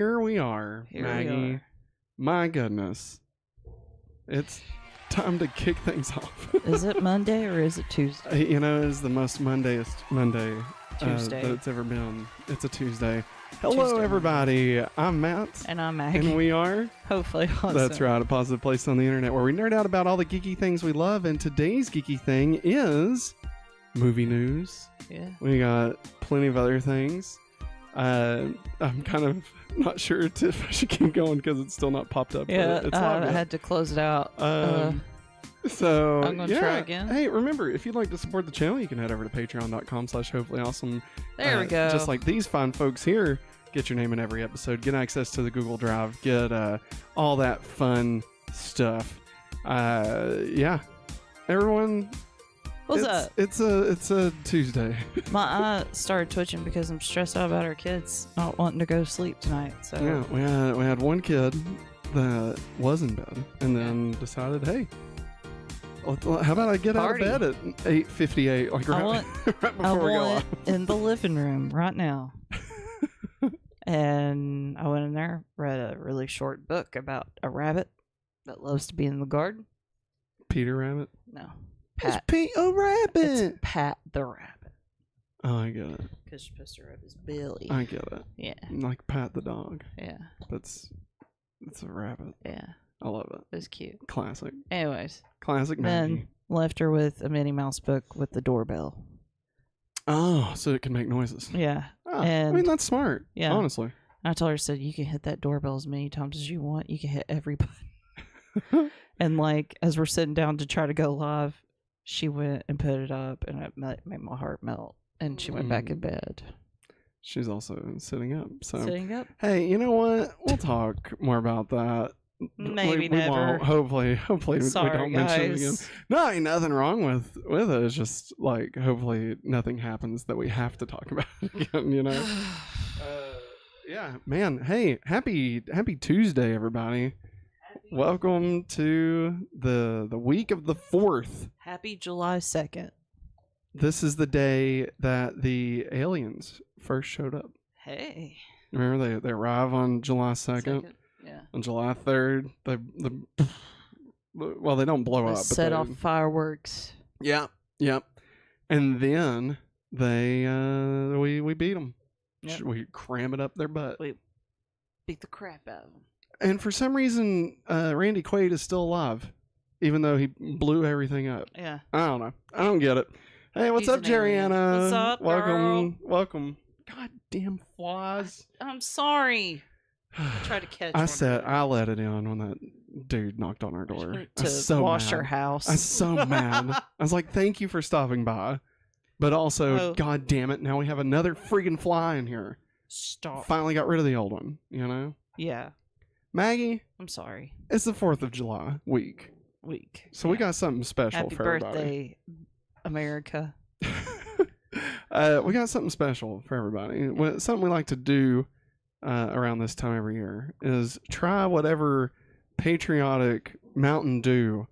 Here we are, Here Maggie. we are. My goodness. It's time to kick things off. Is it Monday or is it Tuesday? You know, it's the most Mondayest Monday Tuesday. that it's ever been. It's a Tuesday. Hello, Tuesday. everybody. I'm Matt. And I'm Maggie. And we are... Hopefully awesome. That's right, a positive place on the internet where we nerd out about all the geeky things we love. And today's geeky thing is movie news. Yeah. We got plenty of other things. I'm kind of not sure if I should keep going because it's still not popped up. Yeah, It's I had to close it out. So I'm gonna try again. Hey, remember, if you'd like to support the channel, you can head over to patreon.com/hopefullyawesome. There we go. Just like these fine folks here, get your name in every episode, get access to the Google Drive, get all that fun stuff. Yeah, everyone. What's up? It's a Tuesday. My eye started twitching because I'm stressed out about our kids not wanting to go to sleep tonight. So Yeah, we had one kid that was in bed and then decided, hey, how about I get Party. out of bed at 8:58, like right before I we go want off. in the living room right now. And I went in there, read a really short book about a rabbit that loves to be in the garden. Peter Rabbit. No, It's Pat. Peter Rabbit. It's Pat the rabbit. Oh, I get it. Because you're supposed to rub his belly. I get it. Yeah, Like Pat the dog. yeah, It's a rabbit. yeah. I love it. It was cute. Classic. Anyways, Classic Maggie. then left her with a Minnie Mouse book with the doorbell. Oh, so it can make noises. Yeah. Oh, I And- mean, that's smart. Yeah. Honestly. I told her, I said, you can hit that doorbell as many times as you want. You can hit every button. And like, as we're sitting down to try to go live, she went and put it up, and it made my heart melt. And she went back in bed. She's also sitting up. So Sitting up? hey, you know what? We'll talk more about that. Maybe we never. Won't. Hopefully Sorry, we don't mention it again. guys. No, ain't nothing wrong with it. It's just like hopefully nothing happens that we have to talk about again. You know. Yeah, man. Hey, happy Tuesday, everybody. Welcome to the week of the 4th. Happy July 2nd. This is the day that the aliens first showed up. Hey. Remember, they arrive on July 2nd. Second. Yeah. On July 3rd, they don't blow They up. set but off fireworks. Yeah, yep. And then they we beat them. Yep. We cram it up their butt. We beat the crap out of them. And for some reason, Randy Quaid is still alive, even though he blew everything up. Yeah. I don't know. I don't get it. Hey, what's He's up, an alien. Jerriana? What's up, Welcome. Welcome. Goddamn flies. I'm sorry. I tried to catch one. I let it in when that dude knocked on our She door. went I was to so wash mad. her house. I was so mad. I was like, thank you for stopping by. But also, Oh. god damn it, now we have another freaking fly in here. Stop. Finally got rid of the old one, you know? Yeah. Maggie, I'm sorry. it's the 4th of July week. So we got something special Happy for birthday, America. everybody. We got something special for everybody. Something we like to do around this time every year is try whatever patriotic Mountain Dew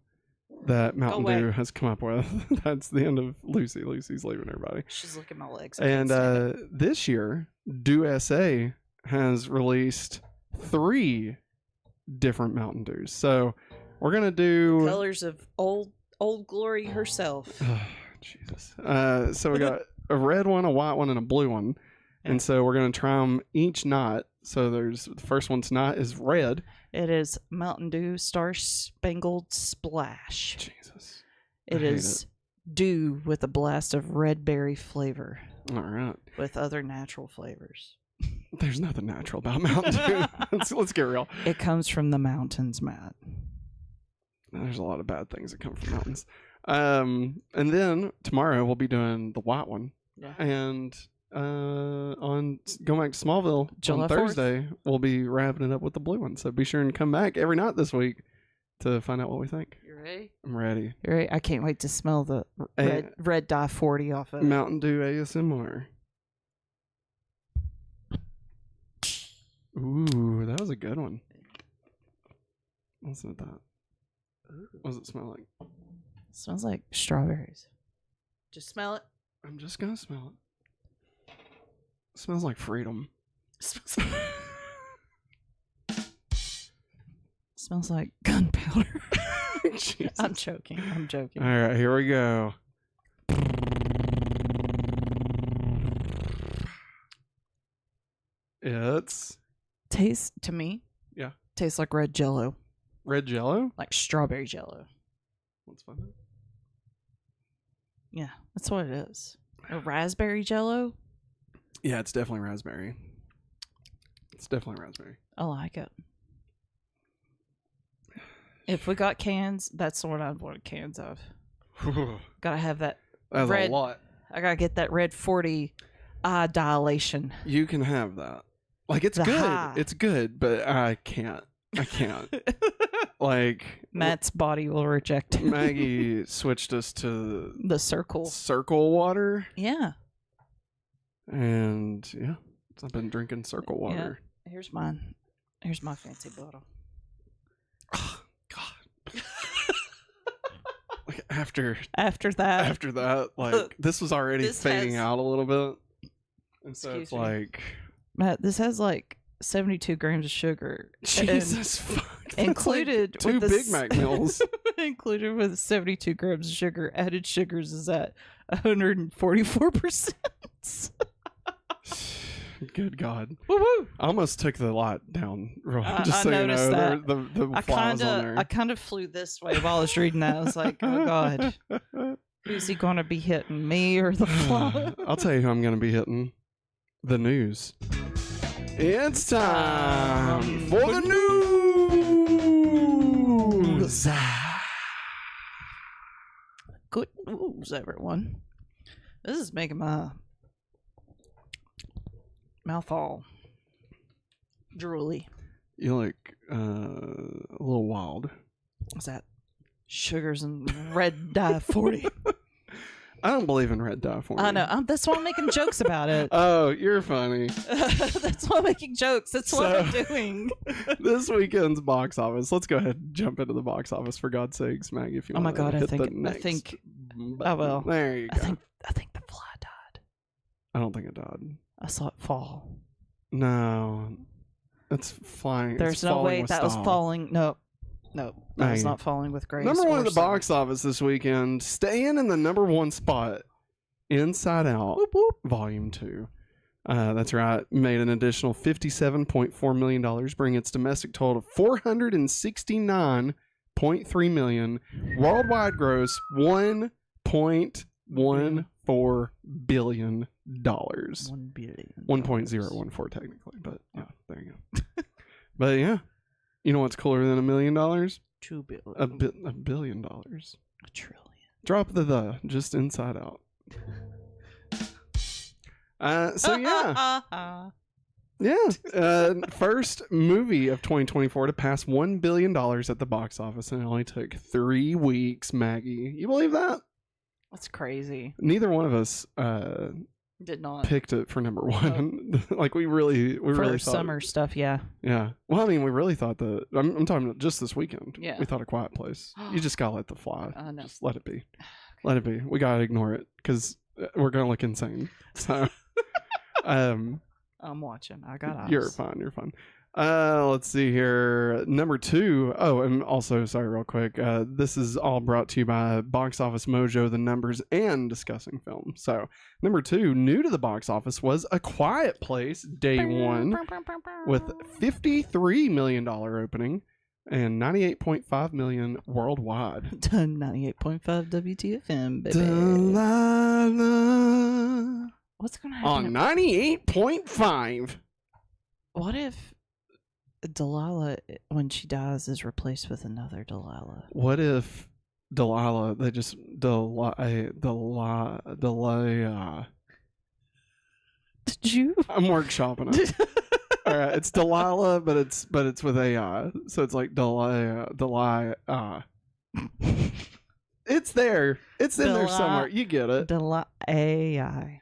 that Mountain away. Dew has come up with. That's the end of Lucy. Lucy's leaving everybody. She's licking my legs. And this year, Dew SA has released 3 different Mountain Dews. So we're gonna do colors of old Glory herself. Jesus. So we got a red one, a white one, and a blue one. And so we're gonna try them each night. So the first one tonight is red. It is Mountain Dew Star Spangled Splash. Jesus. It is dew with a blast of red berry flavor All right. with other natural flavors. There's nothing natural about Mountain Dew. let's get real. It comes from the mountains, Matt. There's a lot of bad things that come from mountains. And then tomorrow we'll be doing the white one. Yeah. And on going back to Smallville July on 4th. Thursday, we'll be wrapping it up with the blue one. So be sure and come back every night this week to find out what we think. You ready? I'm ready. You're ready? I can't wait to smell the red dye 40 off of it. Mountain Dew ASMR. Ooh, that was a good one. What's it that? What does it smell like? Smells like strawberries. Just smell it. I'm just gonna smell it. It smells like freedom. Smells like Smells like gunpowder. Jesus. I'm joking. All right, here we go. It's Tastes to me. Yeah. Tastes like red Jello, red Jello. like strawberry Jello. Let's find it. Yeah, that's what it is. A raspberry Jello. Yeah, it's definitely raspberry. It's definitely raspberry. I like it. If we got cans, that's the one I'd want cans of. Gotta have that. That's red, a lot. I gotta get that red 40 eye dilation. You can have that. Like, it's The good. high. It's good, but I can't. Like, Matt's body will reject it. Maggie switched us to The circle. Circle water, Yeah. and yeah, I've been drinking Circle water. Yeah. Here's mine. Here's my fancy bottle. Oh, God. Like after that, like this was already This fading has- out a little bit, and so Excuse it's me. like, Matt, this has like 72 grams of sugar. Jesus fuck, that's Included like two with the Big Mac meals. Included with 72 grams of sugar. Added sugars is at 144%. Good God. Woo-hoo. I almost took the lot down. I Just so you noticed know, that. the flies on there. I kind of flew this way while I was reading that. I was like, oh God, who's he going to be hitting, me or the fly? I'll tell you who I'm going to be hitting. The news. It's time for the news. Good news, everyone. This is making my mouth all drooly. You look a little wild. What's that? Sugars and red dye 40. I don't believe in red dye for me. I know. That's why I'm making jokes about it. Oh, you're funny. That's why I'm making jokes. That's what I'm doing. This weekend's box office. Let's go ahead and jump into the box office, for God's sakes, Maggie. If you Oh my want God, to I hit think the next I will. There you go. I think the fly died. I don't think it died. I saw it fall. No, it's flying. There's it's no falling way with that was style. falling. Nope. That was Hey. not falling with grace. Number one or at the style. box office this weekend, staying in the number one spot, Inside Out, Whoop, whoop. Volume 2. That's right. Made an additional $57.4 million, bringing its domestic total to $469.3 million. Worldwide gross, $1.14 billion. 1 billion. 1.014 technically, but yeah, there you go. But yeah, you know what's cooler than $1 million? 2 billion. $1 billion. A trillion. Drop the just Inside Out. So yeah, first movie of 2024 to pass $1 billion at the box office, and it only took 3 weeks. Maggie, you believe that? That's crazy. Neither one of us Did not. picked it for number one. Like we really For thought, summer stuff, yeah. Yeah. Well, I mean, we really thought that. I'm talking about just this weekend. Yeah. We thought A Quiet Place. You just gotta let the fly. I know. Just let it be. Let it be. We gotta ignore it because we're gonna look insane. So, I'm watching. I got eyes. you're fine. You're fine. Let's see here. Number 2. Oh, and also, sorry, real quick. This is all brought to you by Box Office Mojo, the numbers, and discussing film. So, number 2, new to the box office, was A Quiet Place, day 1, with $53 million opening and $98.5 million worldwide. Done 98.5 WTFM, baby. Delilah What's going to on happen? 98.5. What if Delilah, when she dies, is replaced with another Delilah? What if Delilah, they just Delilah. Did you? I'm workshopping it. All right, it's Delilah, but it's with AI, so it's like Delilah. It's there. It's in there somewhere. You get it. Delilah AI.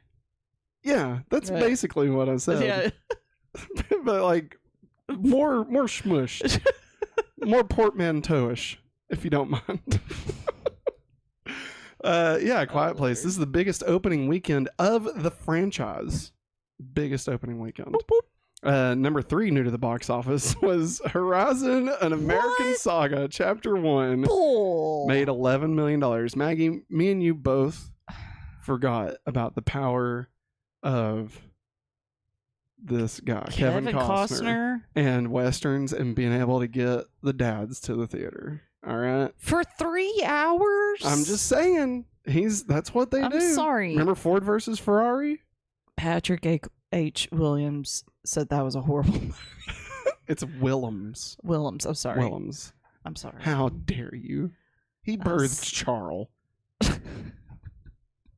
Yeah, that's Right. basically what I said. Yeah. But like more smushed, more portmanteau-ish, if you don't mind. Yeah, Quiet Place. This is the biggest opening weekend of the franchise. Biggest opening weekend. Number 3 new to the box office was Horizon: An American Saga Chapter 1. Bull. Made $11 million. Maggie, me and you both forgot about the power of this guy, Kevin Costner, and Westerns, and being able to get the dads to the theater. All right. For 3 hours? I'm just saying. That's what they do. I'm sorry. Remember Ford versus Ferrari? Patrick H. Williams said that was a horrible movie. It's Willems. Willems. I'm sorry. Willems. I'm sorry. How dare you? He birthed Charles.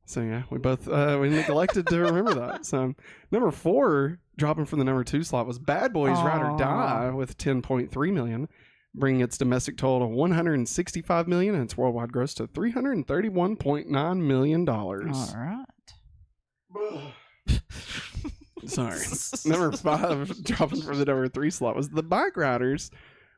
So yeah, we both we neglected to remember that. So number 4, dropping from the number 2 slot, was Bad Boys Ride or Die with 10.3 million, bringing its domestic total to 165 million and its worldwide gross to 331.9 million dollars. All right. Sorry. Number 5, dropping from the number 3 slot, was The Bike Riders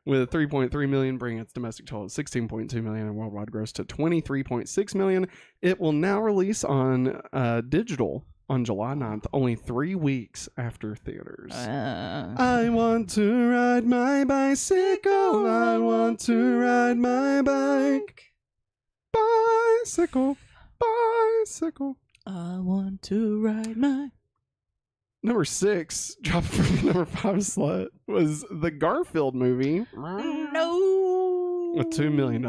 with 3.3 million, bringing its domestic total to 16.2 million and worldwide gross to 23.6 million. It will now release on digital on July 9th, only 3 weeks after theaters. I want to ride my bicycle. I want to ride my bike. Bicycle. Bicycle. I want to ride my... Number 6, dropped from the number 5 slot, was the Garfield movie. No. With $2 million,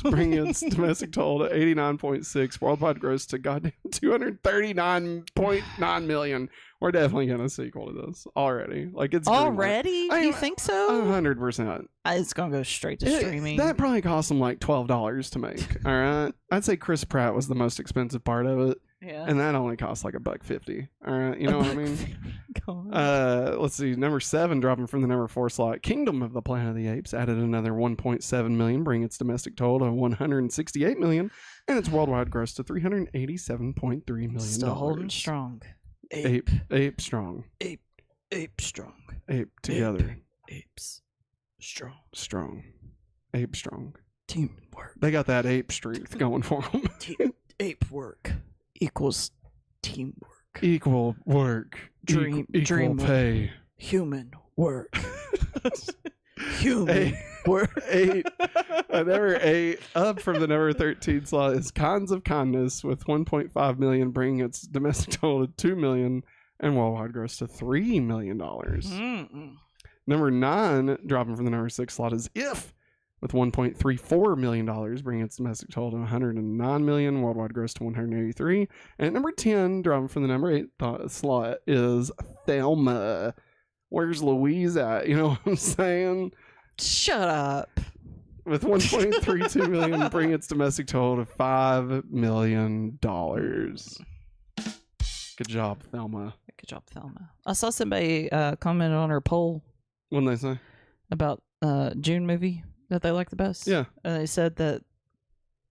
bringing its domestic total to 89.6, worldwide gross to goddamn 239.9 million. We're definitely getting a sequel to this already. Like, it's already. You think so? 100%. It's gonna go straight to streaming. That probably cost them like $12 to make. All right, I'd say Chris Pratt was the most expensive part of it. Yeah. And that only costs like $1.50. All right, you know what I mean? Let's see. Number 7, dropping from the number 4 slot, Kingdom of the Planet of the Apes added another 1.7 million, bringing its domestic total to 168 million, and its worldwide gross to 387.3 million. Still holding strong. Ape strong. Ape strong. Ape together. Apes strong. Strong. Ape strong. Teamwork. They got that ape strength going for them. Ape work equals teamwork. Equal work. Equal pay. Human work. Human work. 8. Number 8, up from the number 13 slot, is Kinds of Kindness with 1.5 million, bringing its domestic total to 2 million and worldwide gross to $3 million. Number 9, dropping from the number 6 slot, is If with $1.34 million, bringing its domestic total to 109 million, worldwide gross to 183. And number 10, dropping from the number 8 slot, is Thelma. Where's Louise at? You know what I'm saying? Shut up. With 1.32 million, bring its domestic total to $5 million. Good job, Thelma. Good job, Thelma. I saw somebody comment on her poll. What did they say? About June movie that they like the best. Yeah. And they said that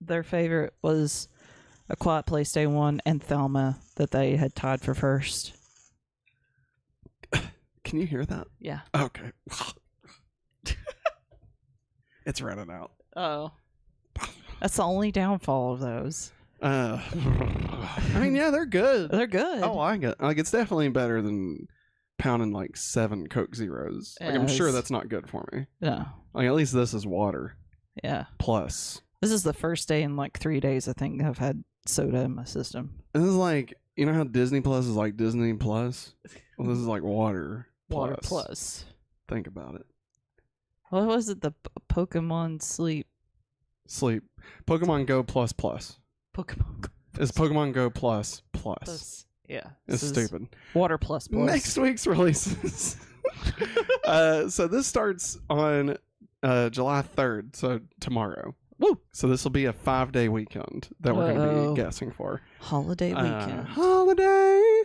their favorite was A Quiet Place Day 1 and Thelma, that they had tied for first. Can you hear that? Yeah. Okay. It's running out. Oh. That's the only downfall of those. I mean, yeah, they're good. They're good. I like it. Like, it's definitely better than pounding like 7 Coke Zeros. Like, I'm sure that's not good for me. Yeah. Like, at least this is water. Yeah. Plus. This is the first day in like 3 days, I think, I've had soda in my system. This is like, you know how Disney Plus is like Disney Plus? Well, this is like water. Water plus. Think about it. What was it? The Pokemon Sleep. Pokemon Go Plus. Pokemon Go. It's Pokemon Go Plus. Yeah. It's stupid. Water plus. Next week's releases. So this starts on July 3rd, so tomorrow. Woo! So this will be a 5-day weekend that we're going to be guessing for. Holiday weekend. Holiday.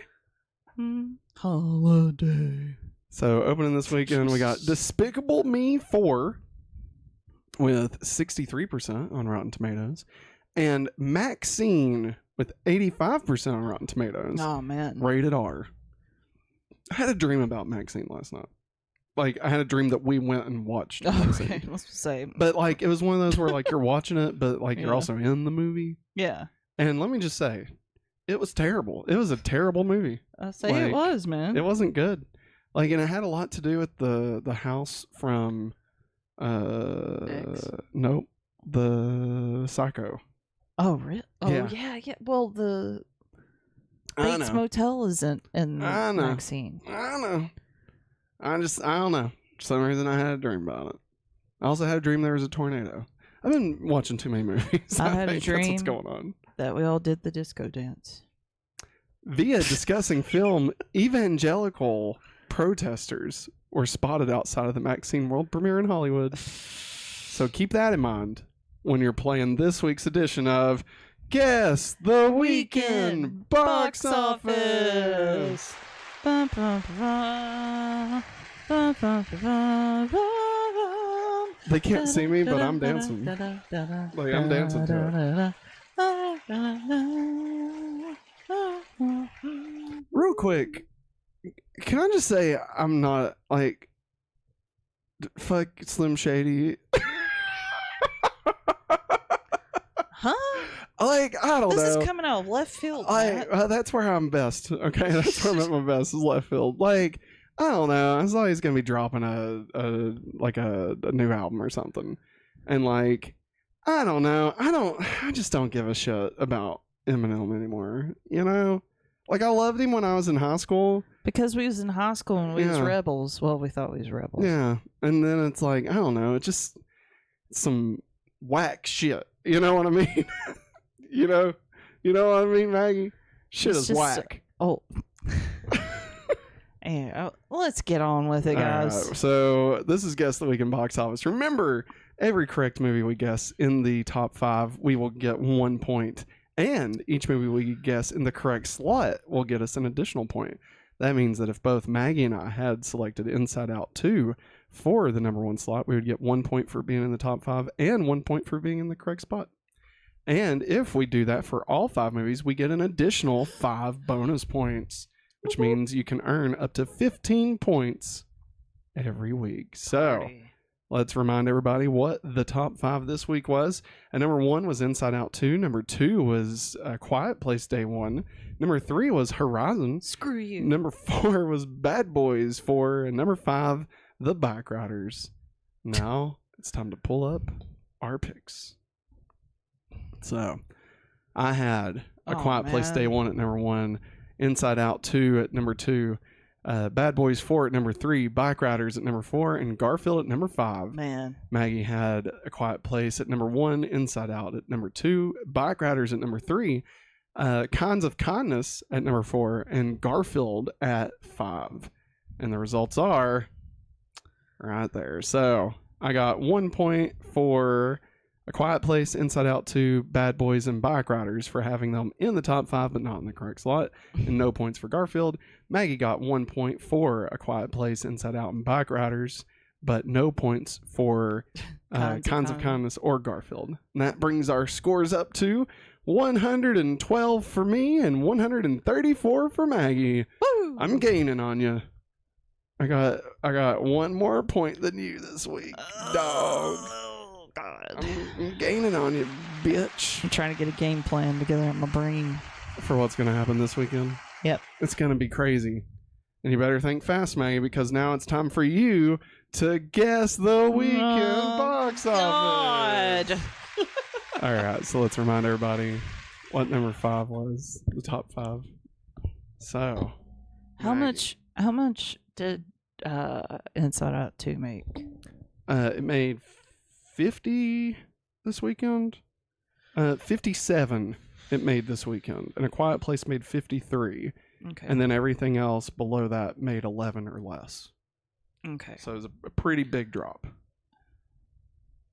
Holiday. So opening this weekend, we got Despicable Me 4 with 63% on Rotten Tomatoes, and Maxine with 85% on Rotten Tomatoes. Oh, man. Rated R. I had a dream about Maxine last night. Like, I had a dream that we went and watched Maxine. Okay, let's say. But, like, it was one of those where, like, you're watching it, but, like, you're also in the movie. Yeah. And let me just say, it was terrible. It was a terrible movie. I say it was, man. It wasn't good. Like, and it had a lot to do with the house from X? nope, the Psycho. Oh, really? Oh, Yeah. yeah. Well, the I Bates know. Motel isn't in I know. Maxine. I know. I don't know. For some reason, I had a dream about it. I also had a dream there was a tornado. I've been watching too many movies. I had a think that's what's dream. going on. That we all did the disco dance. Via discussing film, evangelical protesters were spotted outside of the Maxine world premiere in Hollywood. So keep that in mind when you're playing this week's edition of Guess the Weekend Box Office. Bum, bum, bum, bum, bum, bum, bum. They can't see me, but I'm dancing. Like, I'm dancing to it. Real quick, can I just say I'm not, like, fuck Slim Shady. Huh? Like, I don't know. This is coming out of left field, Matt. That's where I'm best. Okay, that's where I'm at my best is left field. Like, I don't know. I thought he's gonna be dropping a new album or something, and like, I don't know. I just don't give a shit about Eminem anymore. You know, like I loved him when I was in high school. Because we was in high school and we was rebels. Well, we thought we was rebels. Yeah, and then it's like, I don't know. It's just some whack shit. You know what I mean? You know what I mean, Maggie? Shit is whack. Oh. And let's get on with it, guys. Right, so this is Guess the Weekend Box Office. Remember, every correct movie we guess in the top 5, we will get 1 point. And each movie we guess in the correct slot will get us an additional point. That means that if both Maggie and I had selected Inside Out 2 for the number 1 slot, we would get 1 point for being in the top 5 and 1 point for being in the correct spot. And if we do that for all 5 movies, we get an additional 5 bonus points, which means you can earn up to 15 points every week. So let's remind everybody what the top 5 this week was. And number 1 was Inside Out 2. Number 2 was A Quiet Place Day 1. Number 3 was Horizon. Screw you. Number 4 was Bad Boys 4. And number 5, The Bike Riders. Now it's time to pull up our picks. So I had A Quiet Place Day 1 at number 1. Inside Out 2 at number 2, Bad Boys 4 at number 3, Bike Riders at number 4, and Garfield at number 5. Man. Maggie had A Quiet Place at number 1, Inside Out at number 2, Bike Riders at number 3, Kinds of Kindness at number 4, and Garfield at 5. And the results are right there. So I got 1 point for A Quiet Place, Inside Out 2, Bad Boys, and Bike Riders for having them in the top 5 but not in the correct slot, and no points for Garfield. Maggie got 1 point for A Quiet Place, Inside Out, and Bike Riders, but no points for Kinds of Kindness or Garfield. And that brings our scores up to 112 for me and 134 for Maggie. Woo! I'm gaining on you. I got 1 more point than you this week, dog. God. I'm gaining on you, bitch. I'm trying to get a game plan together in my brain. For what's going to happen this weekend? Yep. It's going to be crazy. And you better think fast, Maggie, because now it's time for you to guess the weekend box office. All right, so let's remind everybody what number 5 was, the top 5. So, How much did Inside Out 2 make? It made 50 this weekend. 57 it made this weekend. And A Quiet Place made 53. Okay. And then everything else below that made 11 or less. Okay. So it was a pretty big drop.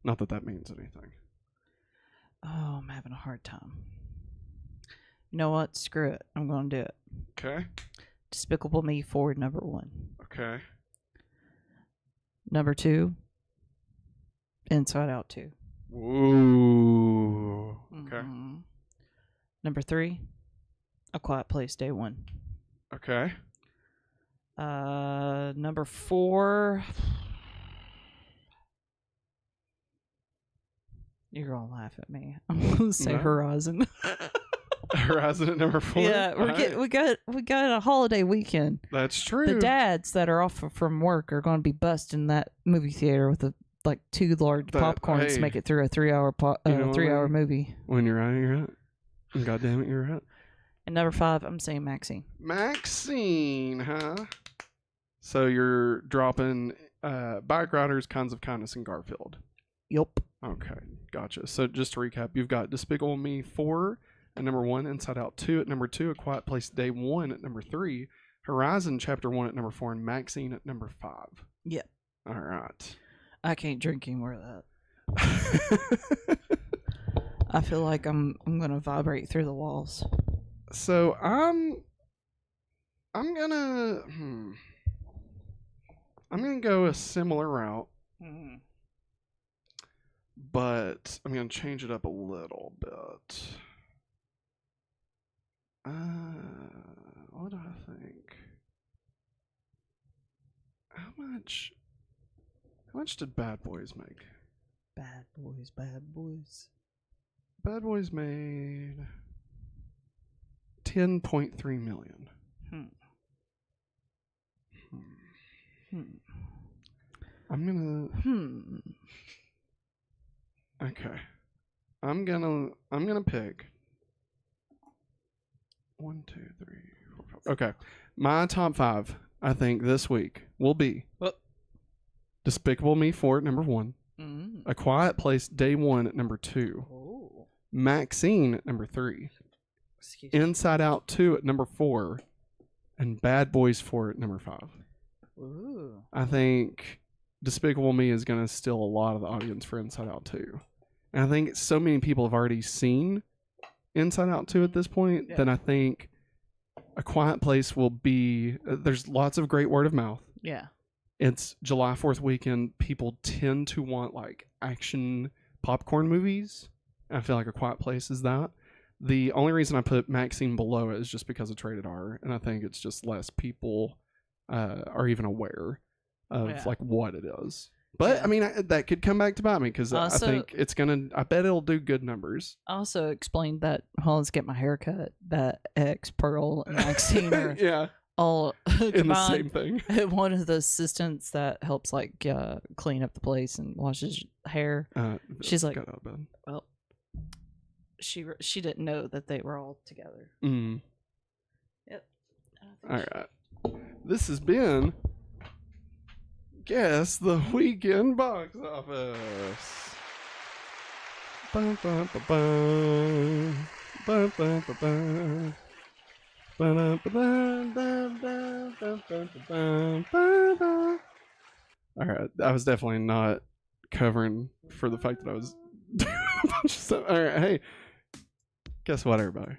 Not that that means anything. Oh, I'm having a hard time. You know what? Screw it. I'm going to do it. Okay. Despicable Me 4, number 1. Okay. Number 2, Inside Out 2. Ooh. Okay. Mm-hmm. Number 3, A Quiet Place Day 1. Okay. Number 4. You're gonna laugh at me. I'm gonna say No. Horizon. Horizon at number 4. Yeah, we got a holiday weekend. That's true. The dads that are off from work are going to be busting that movie theater with like 2 large popcorns to make it through a 3-hour movie. When you're out, you're out. And God damn it, you're out. And number 5, I'm saying Maxine. Maxine, huh? So you're dropping Bike Riders, Kinds of Kindness, and Garfield. Yup. Okay, gotcha. So just to recap, you've got Despicable Me 4 at number 1, Inside Out 2 at number 2, A Quiet Place Day 1 at number 3, Horizon Chapter 1 at number 4, and Maxine at number 5. Yep. All right. I can't drink any more of that. I feel like I'm gonna vibrate through the walls. So I'm gonna go a similar route. Mm. But I'm going to change it up a little bit. What do I think? How much did Bad Boys make? Bad Boys, Bad Boys. Bad Boys made $10.3 million. I'm gonna. Okay, I'm gonna pick 1, 2, 3, 4, 5. Okay, my top 5 I think this week will be Despicable Me 4 at number 1, A Quiet Place Day 1 at number 2, Maxine at number 3, Inside Out 2 at number 4, and Bad Boys 4 at number 5. Ooh. I think Despicable Me is going to steal a lot of the audience for Inside Out 2. And I think so many people have already seen Inside Out 2 at this point that I think A Quiet Place will be... there's lots of great word of mouth. Yeah. It's July 4th weekend. People tend to want like action popcorn movies. I feel like A Quiet Place is that. The only reason I put Maxine below it is just because it's rated R. And I think it's just less people are even aware of like what it is. But I mean, that could come back to bite me because I think it's gonna. I bet it'll do good numbers. I also explained that while I was getting my hair cut, that X, Pearl, and Maxine are all in the same thing. One of the assistants that helps like clean up the place and washes hair. She's like, well, she didn't know that they were all together. Yep. All right. This has been Guess the Weekend Box Office. Bum, bum, bum, bum. Bum, bum, bum, bum. All right, I was definitely not covering for the fact that I was doing a bunch of stuff. All right, hey, guess what, everybody?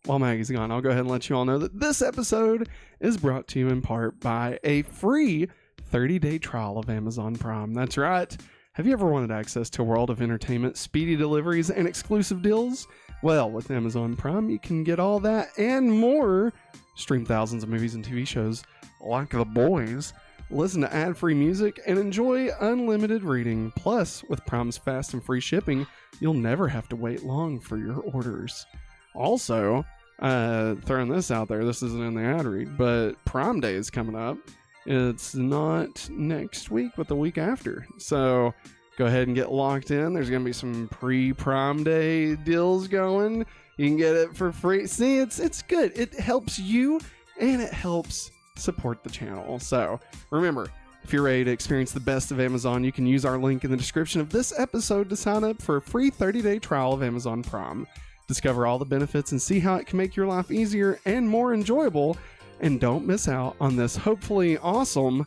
While Maggie's gone, I'll go ahead and let you all know that this episode is brought to you in part by a free 30-day trial of Amazon Prime. That's right. Have you ever wanted access to a world of entertainment, speedy deliveries, and exclusive deals? Well, with Amazon Prime, you can get all that and more. Stream thousands of movies and TV shows like The Boys, listen to ad-free music, and enjoy unlimited reading. Plus, with Prime's fast and free shipping, you'll never have to wait long for your orders. Also, throwing this out there, this isn't in the ad read, but Prime Day is coming up. It's not next week, but the week after. So go ahead and get locked in. There's going to be some pre-Prime Day deals going. You can get it for free. See, it's good. It helps you, and it helps support the channel. So remember, if you're ready to experience the best of Amazon, you can use our link in the description of this episode to sign up for a free 30-day trial of Amazon Prime. Discover all the benefits and see how it can make your life easier and more enjoyable. And don't miss out on this hopefully awesome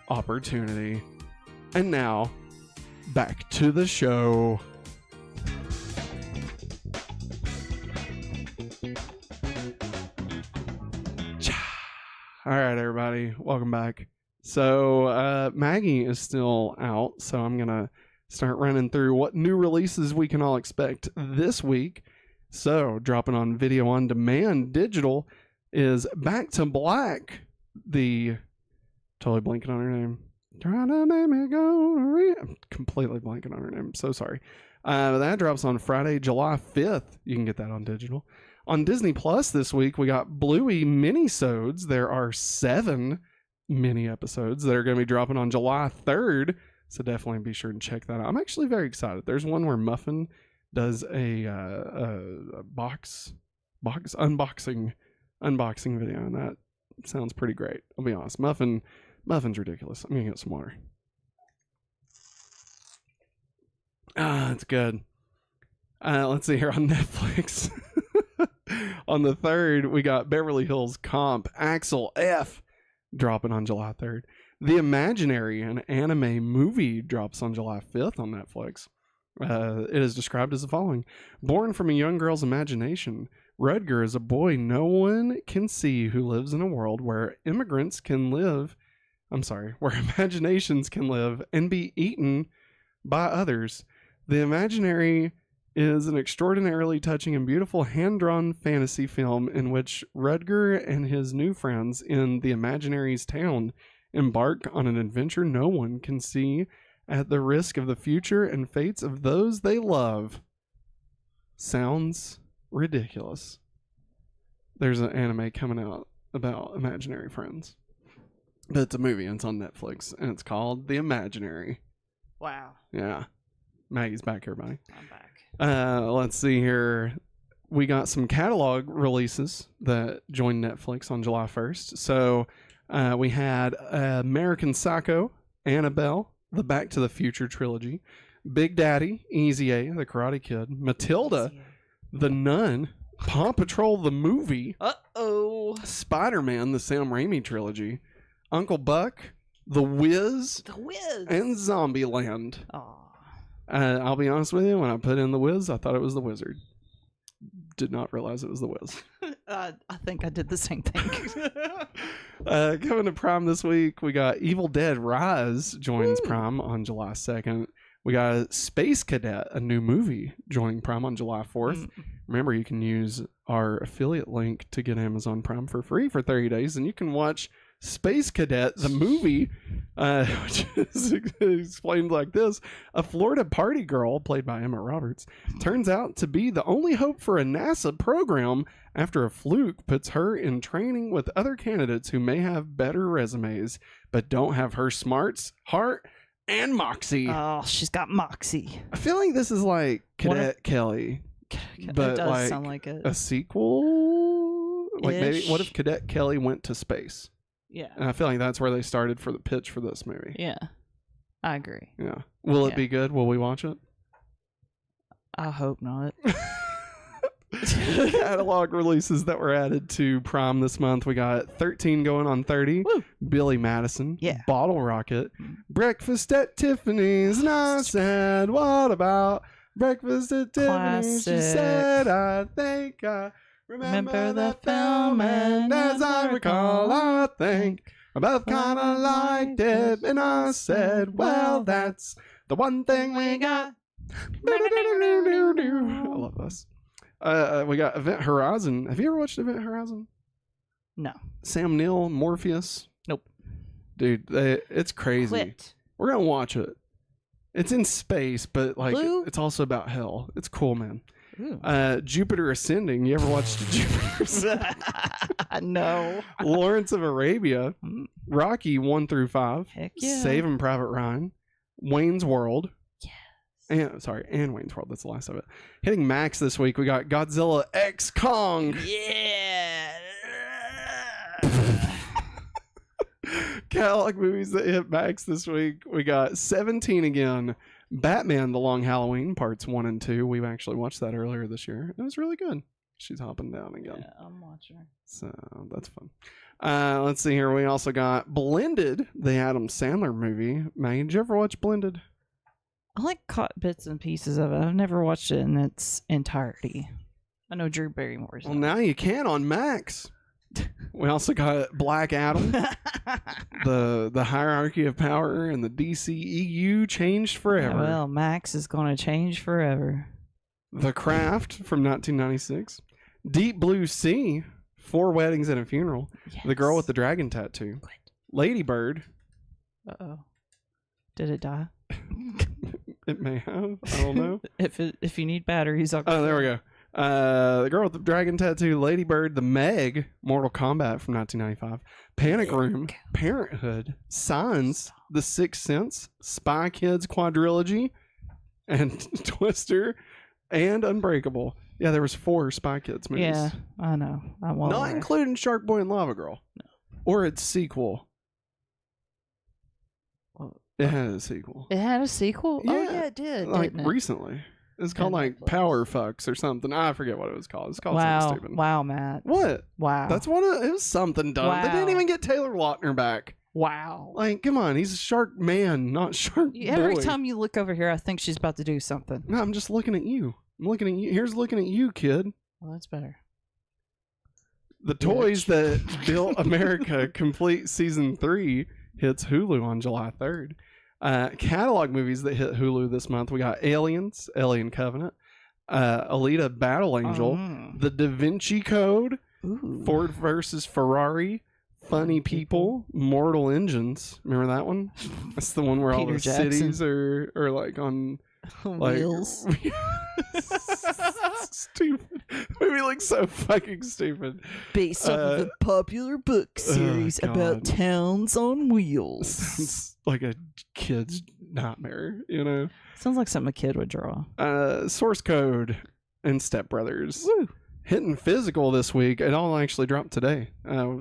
opportunity. And now, back to the show. All right, everybody, welcome back. So Maggie is still out, so I'm going to start running through what new releases we can all expect this week. So dropping on video on demand digital is Back to Black. Totally blanking on her name. Trying to make me go. I'm completely blanking on her name. I'm so sorry. That drops on Friday, July 5th. You can get that on digital. On Disney Plus this week, we got Bluey minisodes. There are 7 mini episodes that are going to be dropping on July 3rd. So definitely be sure to check that out. I'm actually very excited. There's one where Muffin does a box unboxing video, and that sounds pretty great. I'll be honest. Muffin's ridiculous. I'm gonna get some water. It's good. Let's see here on Netflix. On the 3rd, we got Beverly Hills Comp Axel F dropping on July 3rd. The Imaginary, an anime movie, drops on July 5th on Netflix. It is described as the following. Born from a young girl's imagination, Rudger is a boy no one can see who lives in a world where immigrants can live, where imaginations can live and be eaten by others. The Imaginary is an extraordinarily touching and beautiful hand-drawn fantasy film in which Rudger and his new friends in the Imaginary's town embark on an adventure no one can see at the risk of the future and fates of those they love. Sounds ridiculous. There's an anime coming out about imaginary friends. But it's a movie and it's on Netflix and it's called The Imaginary. Wow. Yeah. Maggie's back here, buddy. I'm back. Let's see here. We got some catalog releases that joined Netflix on July 1st. So we had American Psycho, Annabelle, the Back to the Future trilogy, Big Daddy, Easy A, the Karate Kid, Matilda, the Nun, Paw Patrol the movie, Spider-Man, the Sam Raimi trilogy, Uncle Buck, The Wiz, and Zombieland. I'll be honest with you, when I put in The Wiz, I thought it was The Wizard. Did not realize it was The Wiz. I think I did the same thing. Coming to Prime this week, we got Evil Dead Rise joins Prime on July 2nd. We got Space Cadet, a new movie, joining Prime on July 4th. Remember, you can use our affiliate link to get Amazon Prime for free for 30 days, and you can watch Space Cadet, the movie, which is explained like this. A Florida party girl, played by Emma Roberts, turns out to be the only hope for a NASA program after a fluke puts her in training with other candidates who may have better resumes, but don't have her smarts, heart, and moxie. Oh, she's got moxie. I feel like this is like Cadet Kelly, but it does like sound like it. a sequel. Like maybe, what if Cadet Kelly went to space? Yeah. And I feel like that's where they started for the pitch for this movie. Yeah. I agree. Yeah. Will it be good? Will we watch it? I hope not. Catalog releases that were added to Prime this month. We got 13 going on 30. Woo. Billy Madison. Yeah. Bottle Rocket. Breakfast at Tiffany's. And I said, what about breakfast at Tiffany's? She said, I think I remember that film, and as I recall, I think I both kind of liked it. And I said, well, that's the one thing we got. I love this. We got Event Horizon. Have you ever watched Event Horizon? No. Sam Neill, Morpheus. Nope. Dude, it's crazy. Quit. We're gonna watch it. It's in space, but like Blue? it's also about hell. It's cool, man. Ooh. Jupiter Ascending. You ever watched Jupiter Ascending? No. Lawrence of Arabia. Rocky 1 through 5. Heck yeah. Saving Private Ryan. Wayne's World. Yes. And Wayne's World. That's the last of it. Hitting Max this week, we got Godzilla X Kong. Yeah. Catalog movies that hit Max this week. We got 17 again. Batman: The Long Halloween, parts 1 and 2. We actually watched that earlier this year. It was really good. She's hopping down again. Yeah, I'm watching her. So that's fun. Let's see here. We also got Blended, the Adam Sandler movie. Maggie, did you ever watch Blended? I like caught bits and pieces of it. I've never watched it in its entirety. I know Drew Barrymore's. Well, now you can on Max. We also got Black Adam. The hierarchy of power in the DCEU changed forever. Yeah, well, Max is going to change forever. The Craft from 1996. Deep Blue Sea, 4 Weddings and a Funeral. Yes. The Girl with the Dragon Tattoo. Lady Bird. Uh-oh. Did it die? It may have. I don't know. If you need batteries, I'll Oh, there we go. The Girl with the Dragon Tattoo, Lady Bird, The Meg, Mortal Kombat from 1995, Panic Room, Parenthood, Signs, The Sixth Sense, Spy Kids quadrilogy, and Twister, and Unbreakable. Yeah, there was 4 Spy Kids movies. Yeah, I know. I won't. Not including Shark Boy and Lava Girl. No. Or its sequel. Well, it had a sequel. It had a sequel? Yeah, oh, yeah, it did. Like didn't it? recently. It's called like Netflix. Power Fucks or something. I forget what it was called. It's called something stupid. Wow, Matt. What? Wow. That's what it was. Something dumb. Wow. They didn't even get Taylor Lautner back. Wow. Like, come on. He's a shark man, not shark Every boy. time you look over here, I think she's about to do something. No, I'm just looking at you. I'm looking at you. Here's looking at you, kid. Well, that's better. The Toys That Built America Complete Season 3 hits Hulu on July 3rd. Catalog movies that hit Hulu this month. We got Aliens, Alien Covenant, Alita Battle Angel, The Da Vinci Code, Ooh. Ford versus Ferrari, Funny People, Mortal Engines. Remember that one? That's the one where all Peter the Jackson. cities are like on like Wheels. stupid. Movie looks so fucking stupid. Based off of a popular book series about God. towns on wheels. It's like a kid's nightmare, you know? Sounds like something a kid would draw. Source Code and Step Brothers. Woo. Hitting physical this week. It all actually dropped today.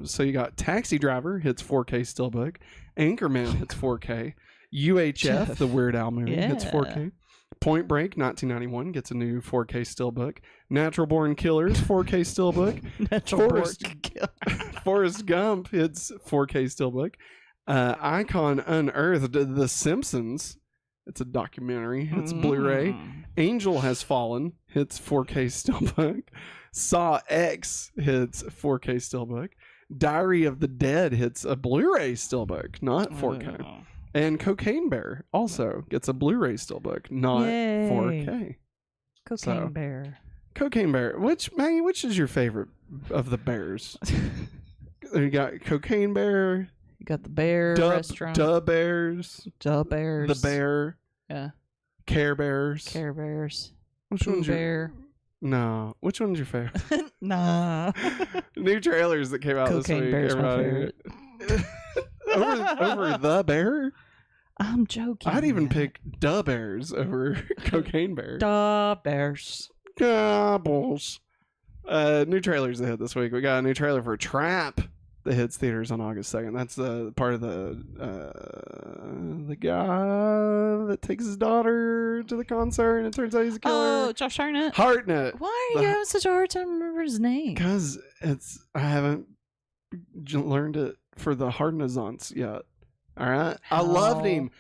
So you got Taxi Driver hits 4K Steelbook. Anchorman hits 4K. UHF, Jeff. the Weird Al movie, hits Yeah. 4K. Point Break, 1991, gets a new 4K Steelbook. Natural Born Killers, 4K Steelbook. Natural Forrest- born Forrest Gump hits 4K Steelbook. Icon Unearthed, The Simpsons. It's a documentary. It's Blu-ray. Angel Has Fallen hits 4K Steelbook. Saw X hits 4K Steelbook. Diary of the Dead hits a Blu-ray Steelbook, not 4K. And Cocaine Bear also gets a Blu-ray Steelbook, not Yay. 4K. Cocaine So- Bear. Cocaine Bear. Maggie, which is your favorite of the bears? You got Cocaine Bear, You got the bear restaurant. Da Bears, Da Bears. The Bear, Yeah. Care Bears. Care Bears. Which Pooh one's your Bear. No, which one's your favorite? Nah. New trailers that came out this Cocaine week. Bear's my everybody. favorite. over The Bear? I'm joking. I'd even Matt. pick Da Bears over Cocaine Bear. Da Bears. Gobbles. New trailers that hit this week. We got a new trailer for Trap that hits theaters on August 2nd. That's part of the guy that takes his daughter to the concert and it turns out he's a killer. Oh, Josh Hartnett. Hartnett. Why are you having such a hard time remembering his name? Because I haven't learned it for the Hartnessance yet. All right? I loved him.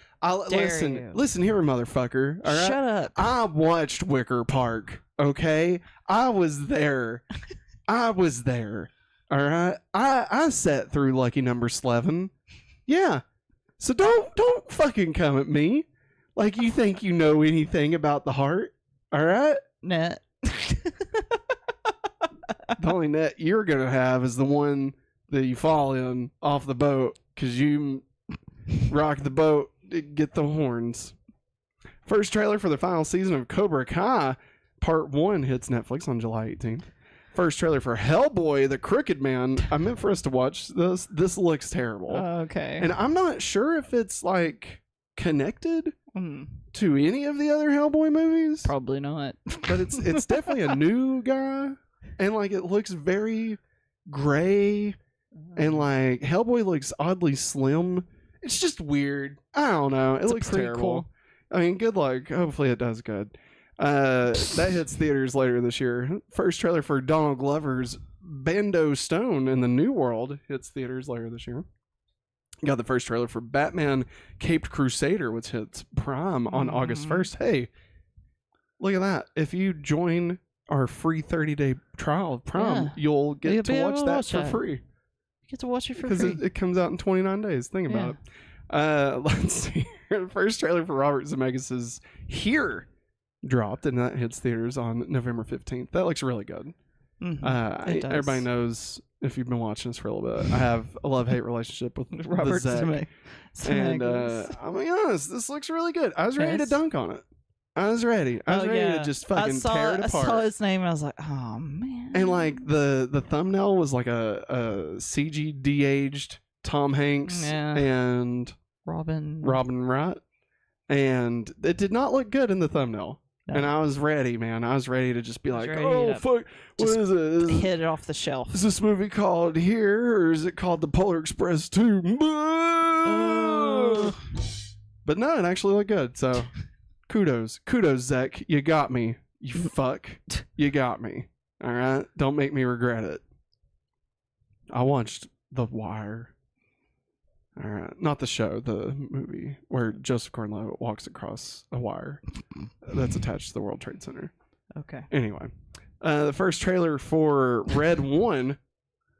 dare you. Listen here, motherfucker. All right? Shut up. I watched Wicker Park, okay? I was there. All right? I sat through Lucky Number 11. Yeah. So don't fucking come at me like you think you know anything about the heart. All right? Net. The only net you're going to have is the one that you fall in off the boat because you rock the boat to get the horns. First trailer for the final season of Cobra Kai Part 1 hits Netflix on July 18th. First trailer for Hellboy, The Crooked Man. I meant for us to watch this. This looks terrible. Okay. And I'm not sure if it's like connected to any of the other Hellboy movies. Probably not. But it's definitely a new guy. And like it looks very gray. And like Hellboy looks oddly slim. It's just weird. I don't know. It It's a looks prequel. terrible. I mean, good luck. Hopefully it does good. That hits theaters later this year. First trailer for Donald Glover's Bando Stone in the New World hits theaters later this year. Got the first trailer for Batman Caped Crusader, which hits Prime on August 1st. Hey, look at that. If you join our free 30-day trial of Prime, Yeah. you'll get You'll to be able watch to that watch for that. free. You get to watch it for Because free. it comes out in 29 days. Think about it. Let's see. The first trailer for Robert Zemeckis' Here dropped, and that hits theaters on November 15th. That looks really good. It does. Everybody knows, if you've been watching this for a little bit, I have a love-hate relationship with Robert the Zeg. Zemeckis. And I'm gonna be honest, this looks really good. I was ready to Yes. dunk on it. I was ready. I was ready to just fucking tear it apart. I saw his name and I was like, oh man. And like the thumbnail was like a CG de-aged Tom Hanks and Robin Wright, and it did not look good in the thumbnail. No. And I was ready, man. I was ready to just be like, oh fuck, what is it? Hit it off the shelf. Is this movie called Here, or is it called The Polar Express 2? But no, it actually looked good. So kudos, Zach. You got me. You fuck. You got me. All right. Don't make me regret it. I watched The Wire. All right. Not the show, the movie where Joseph Gordon-Levitt walks across a wire that's attached to the World Trade Center. Okay. Anyway, the first trailer for Red 1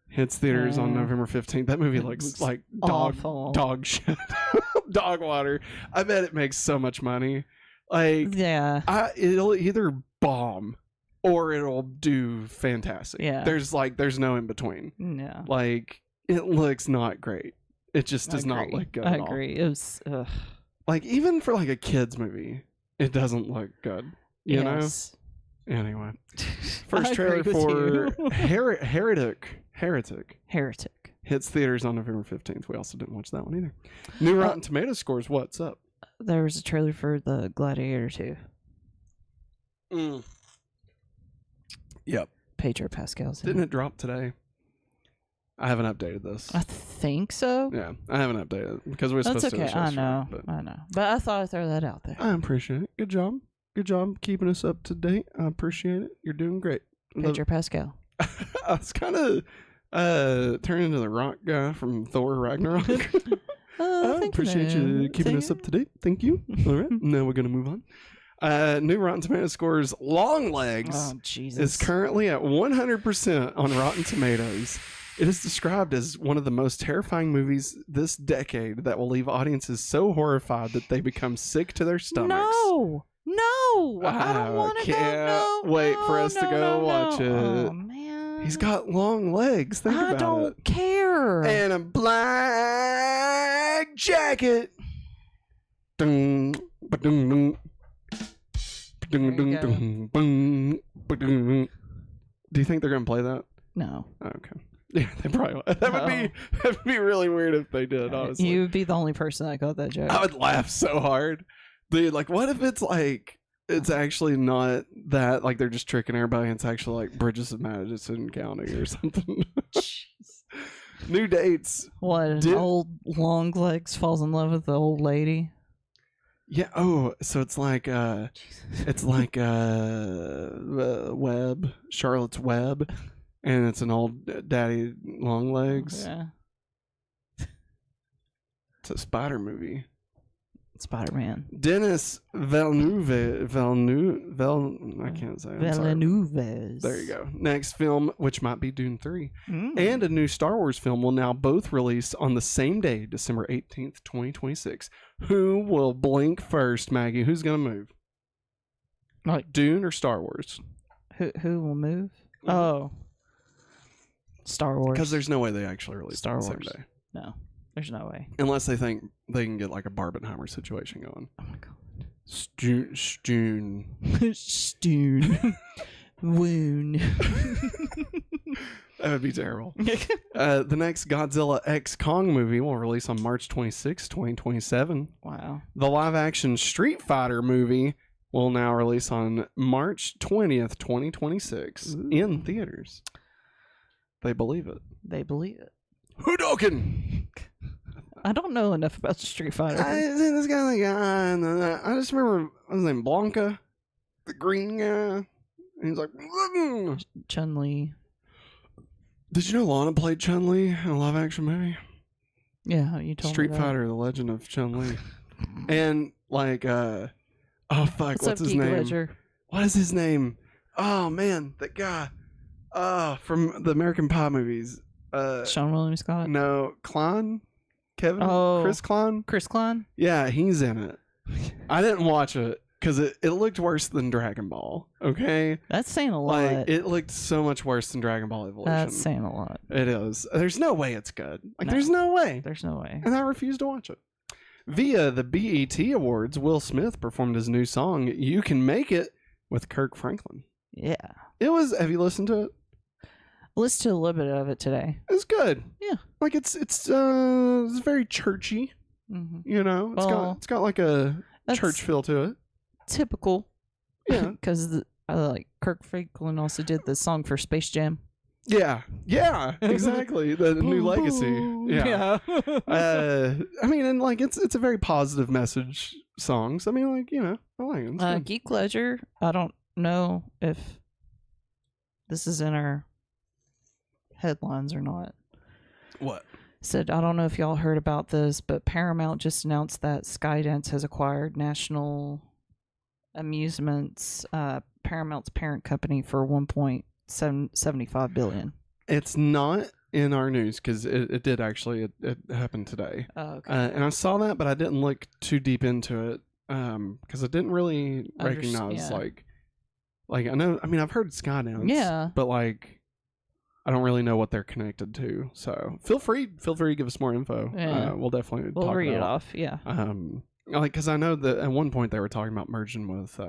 hits theaters on November 15th. That movie looks like dog shit. Dog water. I bet it makes so much money. Like, yeah, it'll either bomb or it'll do fantastic. Yeah, there's no in between. Yeah, like it looks not great. It just does not look good. I agree. It was like, even for like a kids movie, it doesn't look good. You know. Anyway, first trailer for Heretic hits theaters on November 15th. We also didn't watch that one either. New Rotten Tomato scores. What's up? There was a trailer for the Gladiator 2. Yep. Pedro Pascal's in Didn't it drop today? I haven't updated this. I think so. Yeah, I haven't updated it because we're supposed to. That's okay. I know. But I thought I'd throw that out there. I appreciate it. Good job. Good job keeping us up to date. I appreciate it. You're doing great. Pedro Pascal. I was kind of turning into the rock guy from Thor Ragnarok. I appreciate you keeping us up to date. Thank you. All right. Now we're going to move on. New Rotten Tomato scores Long Legs is currently at 100% on Rotten Tomatoes. It is described as one of the most terrifying movies this decade that will leave audiences so horrified that they become sick to their stomachs. No, I don't want to go. Wait for us to go watch it. Oh, man. He's got long legs. Think about it. I don't care. And a black jacket. Dun, ba-dun, dun, dun, dun, dun. Do you think they're going to play that? No. Okay. Yeah, they probably would. That would be really weird if they did, honestly. You would be the only person that got that joke. I would laugh so hard. Dude, like, what if it's like, it's actually not that, like, they're just tricking everybody, and it's actually like Bridges of Madison County or something. Jeez. New dates. What, old Long Legs falls in love with the old lady? Yeah. Oh, so it's like Web, Charlotte's Web, and it's an old daddy Long Legs. Yeah. It's a spider movie. Spider-Man. Denis Villeneuve. I can't say. Villeneuve. There you go. Next film, which might be Dune 3, and a new Star Wars film will now both release on the same day, December 18th, 2026. Who will blink first, Maggie? Who's going to move? Like Dune or Star Wars? Who will move? Oh. Star Wars. Because there's no way they actually release Star Wars on the same day. No. There's no way. Unless they think they can get like a Barbenheimer situation going. Oh my god. Stoon. Woon. That would be terrible. The next Godzilla X Kong movie will release on March 26, 2027. Wow. The live action Street Fighter movie will now release on March 20th, 2026 in theaters. They believe it. They believe it. Hadouken! I don't know enough about Street Fighter. This guy, I just remember his name, Blanca, the green guy. And he's like, Chun-Li. Did you know Lana played Chun-Li in a live action movie? Yeah, you told Street me that. Fighter: The Legend of Chun-Li. And like, oh fuck, what's his name? Ledger? What is his name? Oh man, that guy. From the American Pie movies. Sean William Scott? No, Klein? Kevin? Chris Klein? Chris Klein? Yeah, he's in it. I didn't watch it because it looked worse than Dragon Ball. Okay? That's saying a lot. Like, it looked so much worse than Dragon Ball Evolution. That's saying a lot. It is. There's no way it's good. Like, there's no way. There's no way. And I refuse to watch it. Via the BET Awards, Will Smith performed his new song, You Can Make It, with Kirk Franklin. Yeah. Have you listened to it? Listened to a little bit of it today. It's good. Yeah. Like it's very churchy. Mm-hmm. You know, it's got like a church feel to it. Typical. Yeah. Because like Kirk Franklin also did the song for Space Jam. Yeah, exactly. The new legacy. Yeah. I mean, and like it's a very positive message song. So I mean, like, you know, I like it. It's Geek Ledger. I don't know if this is in our headlines or not. What? Said, I don't know if y'all heard about this, but Paramount just announced that Skydance has acquired National Amusements, Paramount's parent company, for $1.75 billion. It's not in our news because it did actually. It happened today. Oh, okay. And I saw that, but I didn't look too deep into it because I didn't really recognize like I know. I mean, I've heard Skydance. Yeah. But like, I don't really know what they're connected to. So feel free to give us more info. Yeah. We'll definitely talk read about it off. Yeah. Like, because I know that at one point they were talking about merging with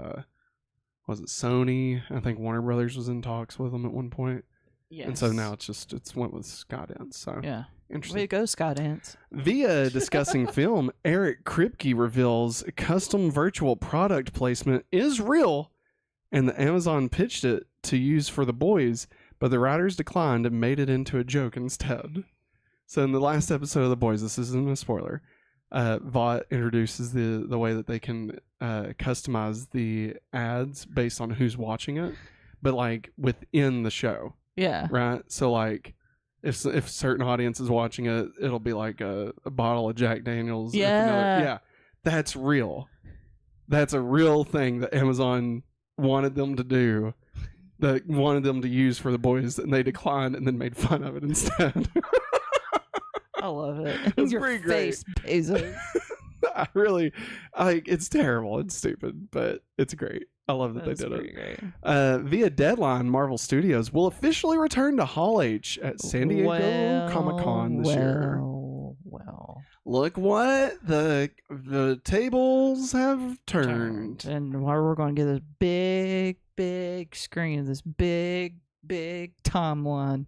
was it Sony? I think Warner Brothers was in talks with them at one point. Yes. And so now it's went with Skydance. So yeah. interesting. Way to go, Skydance. Via discussing film, Eric Kripke reveals custom virtual product placement is real, and the Amazon pitched it to use for The Boys, but the writers declined and made it into a joke instead. So in the last episode of The Boys, this isn't a spoiler, Vought introduces the way that they can customize the ads based on who's watching it, but like within the show. Yeah. Right? So like if a certain audience is watching it, it'll be like a bottle of Jack Daniels. Yeah. Yeah. That's real. That's a real thing that Amazon wanted them to do, that wanted them to use for The Boys, and they declined and then made fun of it instead. I love it. It's Your pretty great. face, Bezos. I really, it's terrible. It's stupid, but it's great. I love that they did it. Great. Via Deadline, Marvel Studios will officially return to Hall H at San Diego Comic-Con this year. Well. Look what the tables have turned. And why we're going to get this big screen, this big timeline.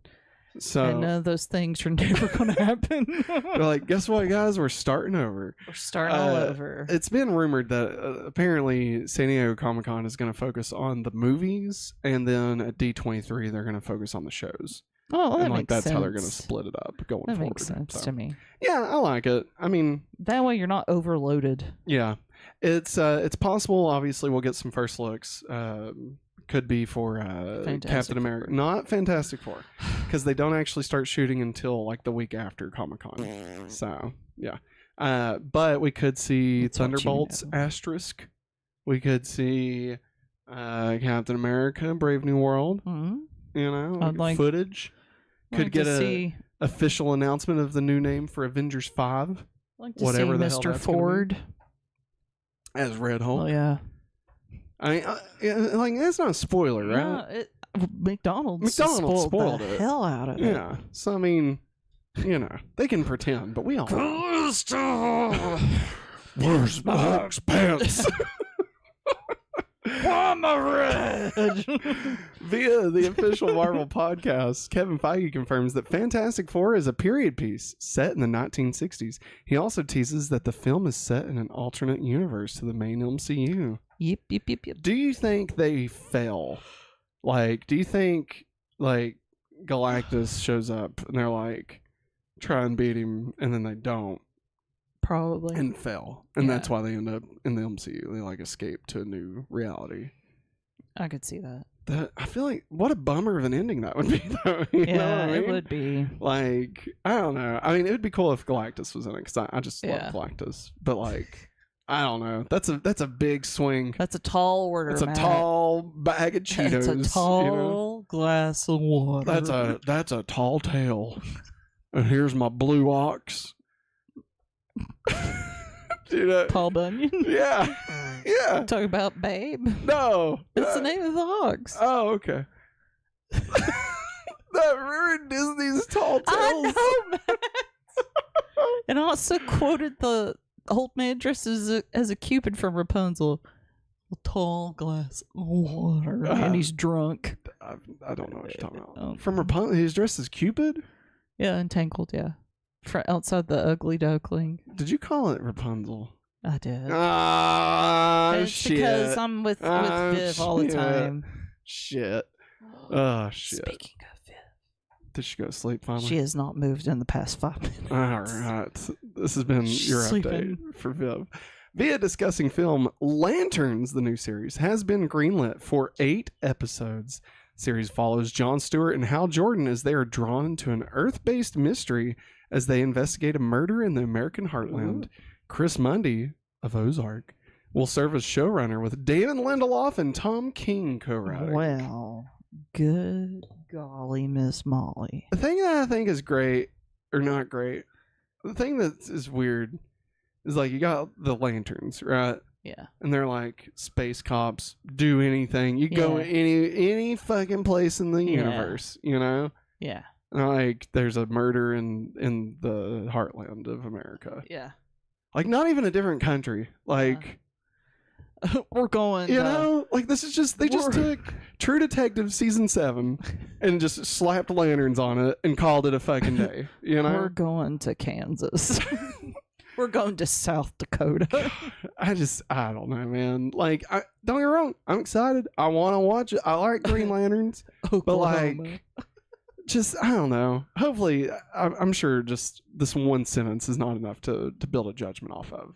So, and none of those things are never going to happen. They're like, guess what, guys? We're starting over. We're starting all over. It's been rumored that apparently San Diego Comic-Con is going to focus on the movies, and then at D23 they're going to focus on the shows. Oh, well, and that like makes that's sense. how they're going to split it up going that forward. Makes sense to me. Yeah, I like it. I mean, that way you're not overloaded. Yeah, it's possible. Obviously, we'll get some first looks. Could be for Captain America, not Fantastic Four, because they don't actually start shooting until like the week after Comic-Con. So yeah, but we could see Thunderbolts asterisk. We could see Captain America, Brave New World. Mm-hmm. You know, like footage. Could get a official announcement of the new name for Avengers 5. Like to whatever see Mr. Ford as Red Hulk. Oh yeah. I mean, like that's not a spoiler, right? McDonald's spoiled the hell out of it. Yeah. So I mean, you know, they can pretend, but we all. Where's my Hulk's pants? I'm a red. Via the official Marvel podcast, Kevin Feige confirms that Fantastic Four is a period piece set in the 1960s. He also teases that the film is set in an alternate universe to the main MCU. Yep. Do you think they fail? Like, do you think like Galactus shows up and they're like, try and beat him, and then they don't? Probably. And fail. And that's why they end up in the MCU. They like escape to a new reality. I could see that. I feel like what a bummer of an ending that would be, though. You know what I mean? It would be. Like, I don't know. I mean, it would be cool if Galactus was in it, because I just love Galactus. But like, I don't know. That's a big swing. That's a tall order. It's a tall bag of Cheetos. That's a tall glass of water. That's a tall tale. And here's my blue ox. Paul Bunyan? Yeah. Yeah. Talk about Babe? No. That's the name of the ox. Oh, okay. Remember Disney's Tall Tales? I know, man. And I also quoted the old man dressed as a Cupid from Rapunzel. A tall glass of water, and he's drunk. I don't know what you're talking about. Oh. From Rapunzel, he's dressed as Cupid? Yeah, entangled, yeah. Outside the ugly duckling. Did you call it Rapunzel? I did. Ah, It's shit. because I'm with Viv all the time. Shit. Oh, shit. Speaking of Viv. Did she go to sleep finally? She has not moved in the past 5 minutes. All right. This has been your Sleeping. update for Viv. Via discussing film Lanterns, the new series, has been greenlit for 8 episodes. The series follows Jon Stewart and Hal Jordan as they are drawn into an Earth-based mystery as they investigate a murder in the American heartland. Chris Mundy of Ozark will serve as showrunner with David Lindelof and Tom King co-writing. Well, good golly, Miss Molly. The thing that I think is great, or not great, the thing that is weird is like you got the lanterns, right? Yeah. And they're like space cops, do anything. You go any fucking place in the universe, you know? Yeah. Like there's a murder in the heartland of America. Yeah. Like not even a different country. Like we're going you know, like this is just they just took True Detective season 7 and just slapped lanterns on it and called it a fucking day. You know? We're going to Kansas. We're going to South Dakota. I don't know, man. Like, don't get me wrong. I'm excited. I want to watch it. I like Green Lanterns. But, like, just, I don't know. Hopefully, I'm sure just this one sentence is not enough to build a judgment off of.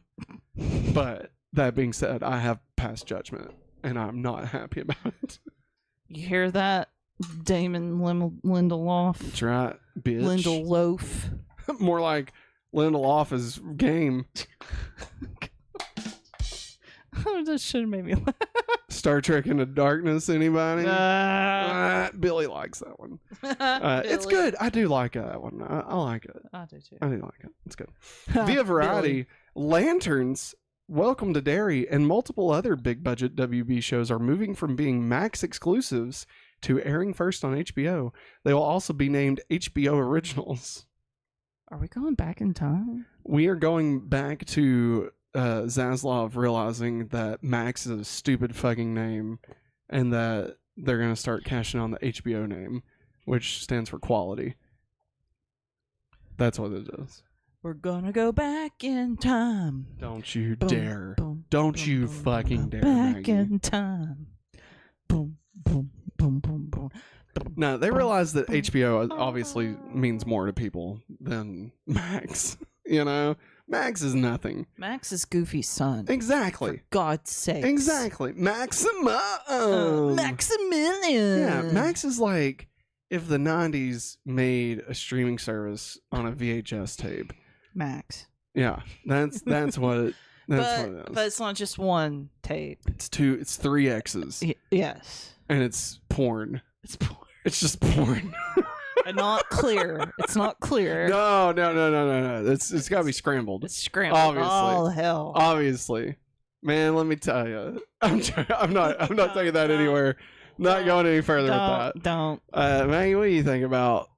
But that being said, I have passed judgment, and I'm not happy about it. You hear that, Damon Lindelof? That's right, bitch. Lindelof. More like Lindelof is game. Oh, that should have made me laugh. Star Trek Into Darkness, anybody? Billy likes that one. It's good. I do like that one. I like it. I do too. I do like it. It's good. Via Variety, Lanterns, Welcome to Derry, and multiple other big budget WB shows are moving from being Max exclusives to airing first on HBO. They will also be named HBO Originals. Are we going back in time? We are going back to Zaslav realizing that Max is a stupid fucking name and that they're going to start cashing on the HBO name, which stands for quality. That's what it is. We're gonna go back in time. Don't you Boom, dare. boom, Don't boom, you boom, fucking boom, dare, back Maggie. in time. Boom, boom, boom, boom, boom. No, they realize that HBO obviously means more to people than Max. You know? Max is nothing. Max is Goofy's son. Exactly. For God's sake. Exactly. Maximilian. Maximilian. Yeah, Max is like if the 90s made a streaming service on a VHS tape. Max. Yeah, that's what it that's what it is. But it's not just one tape. It's 3 X's. Yes. And it's porn. It's porn. It's just porn. And not clear. It's not clear. No. It's got to be scrambled. It's scrambled. Obviously. Oh hell. Obviously. Man, let me tell you. I'm not taking that anywhere. Not going any further with that. Don't. Maggie, what do you think about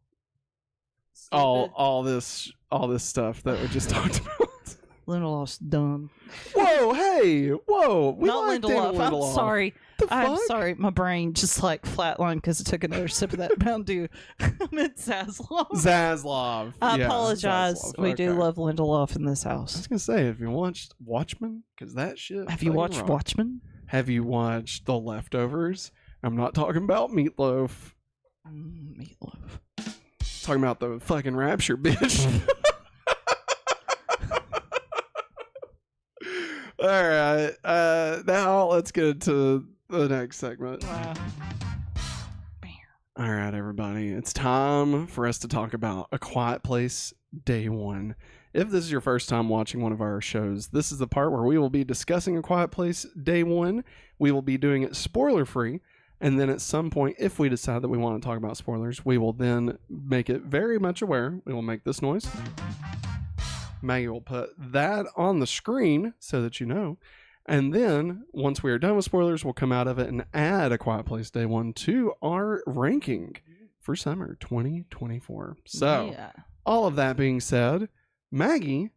all this stuff that we just talked about? Lindelof's dumb. Whoa, hey, whoa. We Not like Lindelof. David Lindelof. I'm sorry. The I'm fuck? sorry. My brain just like flatlined because it took another sip of that Mountain Dew. I meant Zaslav. Zaslav. I Yeah, apologize. Zaslav. We do Okay. love Lindelof in this I house. was gonna say, have you watched Watchmen? Because that shit. Have you fucking watched rocked. Watchmen? Have you watched The Leftovers? I'm not talking about Meatloaf. Meatloaf. Talking about the fucking Rapture, bitch. All right. Now let's get to the next segment. Wow. All right, everybody. It's time for us to talk about A Quiet Place Day 1. If this is your first time watching one of our shows, this is the part where we will be discussing A Quiet Place Day 1. We will be doing it spoiler-free. And then at some point, if we decide that we want to talk about spoilers, we will then make it very much aware. We will make this noise. Maggie will put that on the screen so that you know. And then, once we are done with spoilers, we'll come out of it and add A Quiet Place Day 1 to our ranking for summer 2024. So, Yeah. all of that being said, Maggie,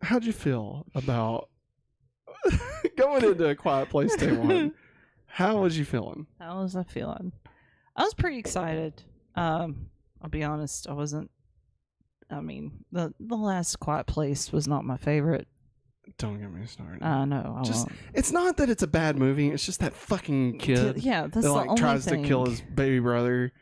how'd you feel about going into A Quiet Place Day 1? How was you feeling? How was I feeling? I was pretty excited. I'll be honest, I wasn't. I mean, the last Quiet Place was not my favorite. Don't get me started. I know. It's not that it's a bad movie. It's just that fucking kid. Yeah, that's that the like only tries thing. to kill his baby brother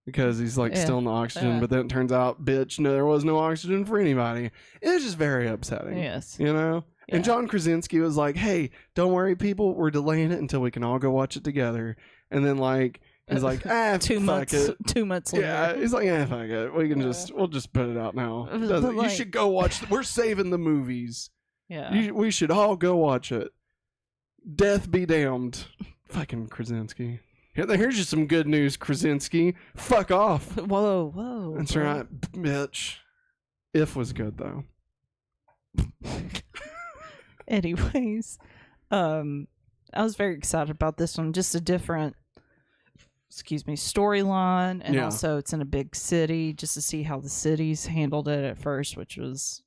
because he's like still in the oxygen, Yeah. but then it turns out, bitch, no, there was no oxygen for anybody. It was just very upsetting. Yes. You know? Yeah. And John Krasinski was like, hey, don't worry, people, we're delaying it until we can all go watch it together. And then like he's like, fuck 2 months. it. 2 months later. Yeah, he's like, fuck it. We can we'll just put it out now. But, You should go watch. We're saving the movies. Yeah. We should all go watch it. Death be damned. Fucking Krasinski. Here's just some good news, Krasinski. Fuck off. Whoa. That's bro. right, bitch. If was good though. Anyways, I was very excited about this one. Just a different, storyline, and also it's in a big city. Just to see how the cities handled it at first, which was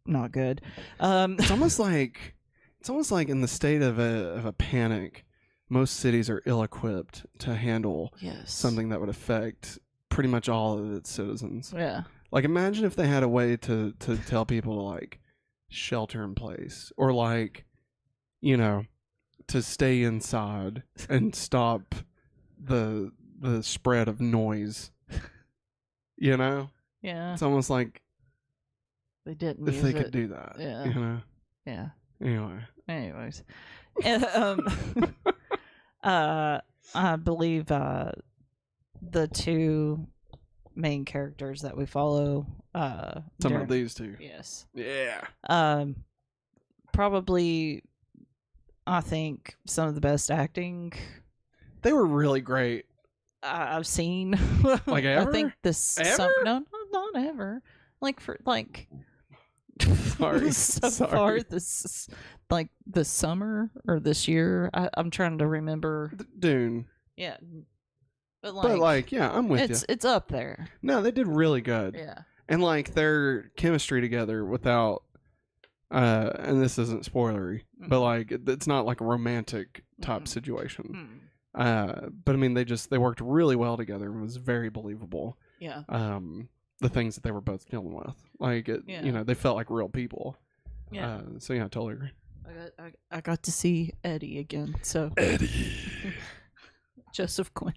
not good. It's almost like in the state of a panic, most cities are ill-equipped to handle something that would affect pretty much all of its citizens. Yeah. Like, imagine if they had a way to tell people to like shelter in place, or like, you know, to stay inside and stop the spread of noise. You know? Yeah. It's almost like They didn't. if they could do that. Yeah. You know? Yeah. Anyway. Anyways, I believe the two main characters that we follow. Talking about these two. Yes. Yeah. Probably, I think some of the best acting They were really great. I've seen. Like ever? I think this. Ever? No, not ever. Like for like. Sorry. So Sorry. far, this like this summer or this year. I'm trying to remember. Dune. Yeah. But yeah, I'm with you. It's up there. No, they did really good. Yeah. And like their chemistry together without and this isn't spoilery, but like it's not like a romantic type situation. But I mean they worked really well together and was very believable. Yeah. The things that they were both dealing with. Like you know, they felt like real people. Yeah. So yeah, I totally agree. I got to see Eddie again. So Eddie. Joseph Quinn.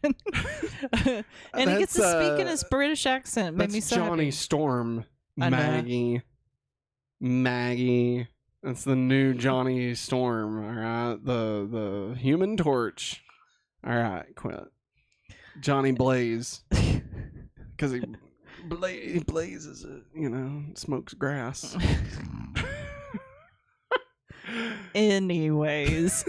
And he gets to speak in his British accent. Made me so Johnny happy. Storm. I know. Maggie. That's the new Johnny Storm, all right? The Human Torch. All right, quit. Johnny Blaze. Because he blazes it, you know, smokes grass. Anyways,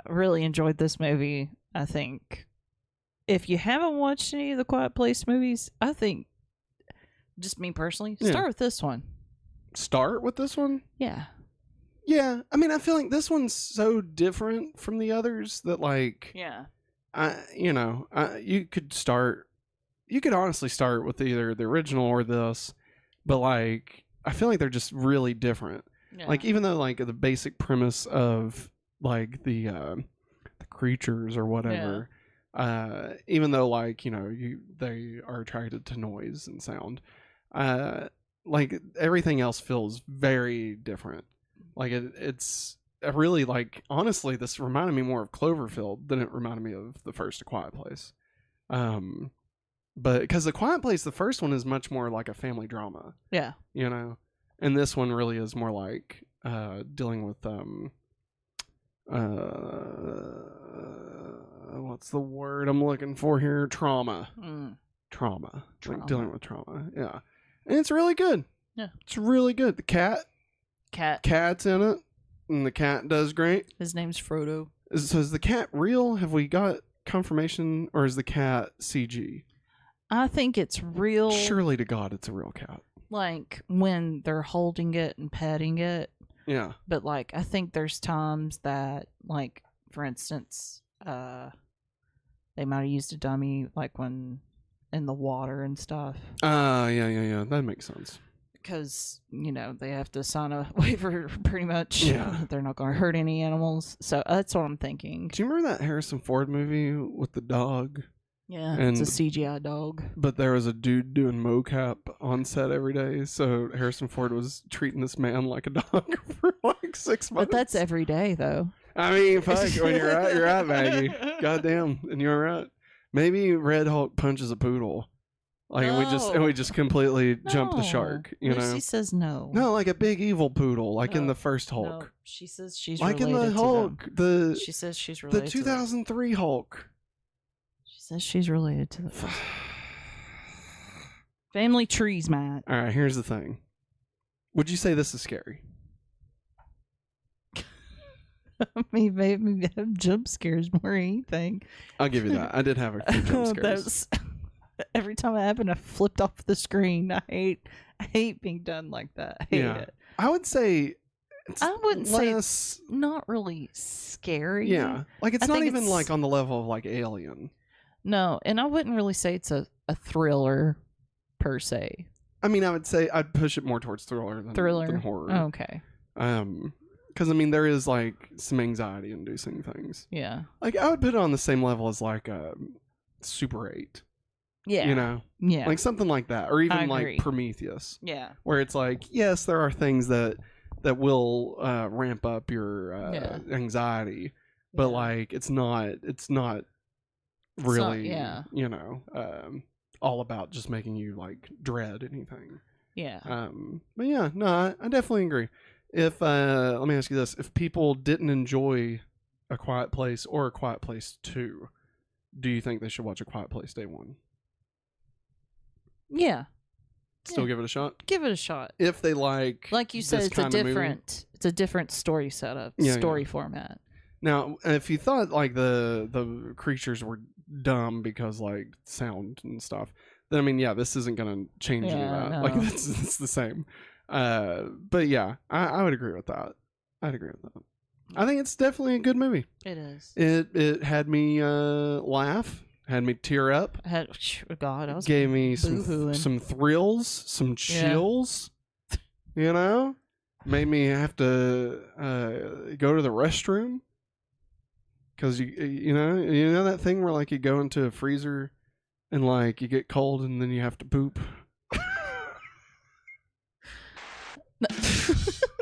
really enjoyed this movie. I think if you haven't watched any of the Quiet Place movies, I think, just me personally, start with this one. Start with this one? Yeah. Yeah. I mean, I feel like this one's so different from the others that, like, Yeah. You could honestly start with either the original or this, but, like, I feel like they're just really different. Yeah. Like, even though, like, the basic premise of, like, the creatures or whatever, even though, like, you know, they are attracted to noise and sound, like, everything else feels very different. Like, it's really, like, honestly, this reminded me more of Cloverfield than it reminded me of the first A Quiet Place. But because The Quiet Place, the first one, is much more like a family drama. Yeah. You know? And this one really is more like dealing with what's the word I'm looking for here? Trauma. Trauma. Like dealing with trauma. Yeah. And it's really good. Yeah. It's really good. The cat's in it, and the cat does great. His name's Frodo. So is the cat real? Have we got confirmation, or is the cat CG? I think it's real. Surely to God it's a real cat. Like when they're holding it and petting it. Yeah. But like I think there's times that, like, for instance, they might have used a dummy, like when in the water and stuff. Yeah. That makes sense. because they have to sign a waiver pretty much. Yeah. They're not going to hurt any animals, so that's what I'm thinking. Do you remember that Harrison Ford movie with the dog? Yeah, And it's a CGI dog. But there was a dude doing mocap on set every day, so Harrison Ford was treating this man like a dog for like 6 months. But that's every day, though. I mean, fuck, when you're right, Maggie. Goddamn, and you're right. Maybe Red Hulk punches a poodle, like, and we just completely jump the shark. Lucy says no. No, like a big evil poodle, like in the first Hulk. No, she says she's like related in the Hulk, she says she's related. The 2003 Hulk. She says she's related to the family trees, Matt. All right, here's the thing. Would you say this is scary? I mean, maybe have jump scares more than anything. I'll give you that. I did have a few jump scares. Every time it happened, I flipped off the screen. I hate being done like that. I hate it. I would say I wouldn't say less, it's not really scary. Yeah. Like, it's not even like on the level of like Alien. No, and I wouldn't really say it's a thriller per se. I mean, I would say I'd push it more towards thriller than horror. Oh, okay. Because I mean, there is like some anxiety-inducing things. Yeah. Like, I would put it on the same level as like Super 8. Yeah. Yeah. Like something like that, or even like Prometheus. Yeah. Where it's like, yes, there are things that will ramp up your anxiety, but like it's not really all about just making you like dread anything. Yeah. But yeah, no, I definitely agree. If let me ask you this: if people didn't enjoy A Quiet Place or A Quiet Place 2, do you think they should watch A Quiet Place Day 1? Yeah. Still give it a shot? Give it a shot. If they like you said, it's a different story setup, format. Now, if you thought like the creatures were dumb because like sound and stuff, then I mean, yeah, this isn't gonna change any of that. No. Like it's the same. But yeah, I would agree with that. I'd agree with that. I think it's definitely a good movie. It is. It had me laugh, had me tear up. Gave me some thrills, some chills. Yeah. Made me have to go to the restroom. Because you know that thing where like you go into a freezer and like you get cold and then you have to poop.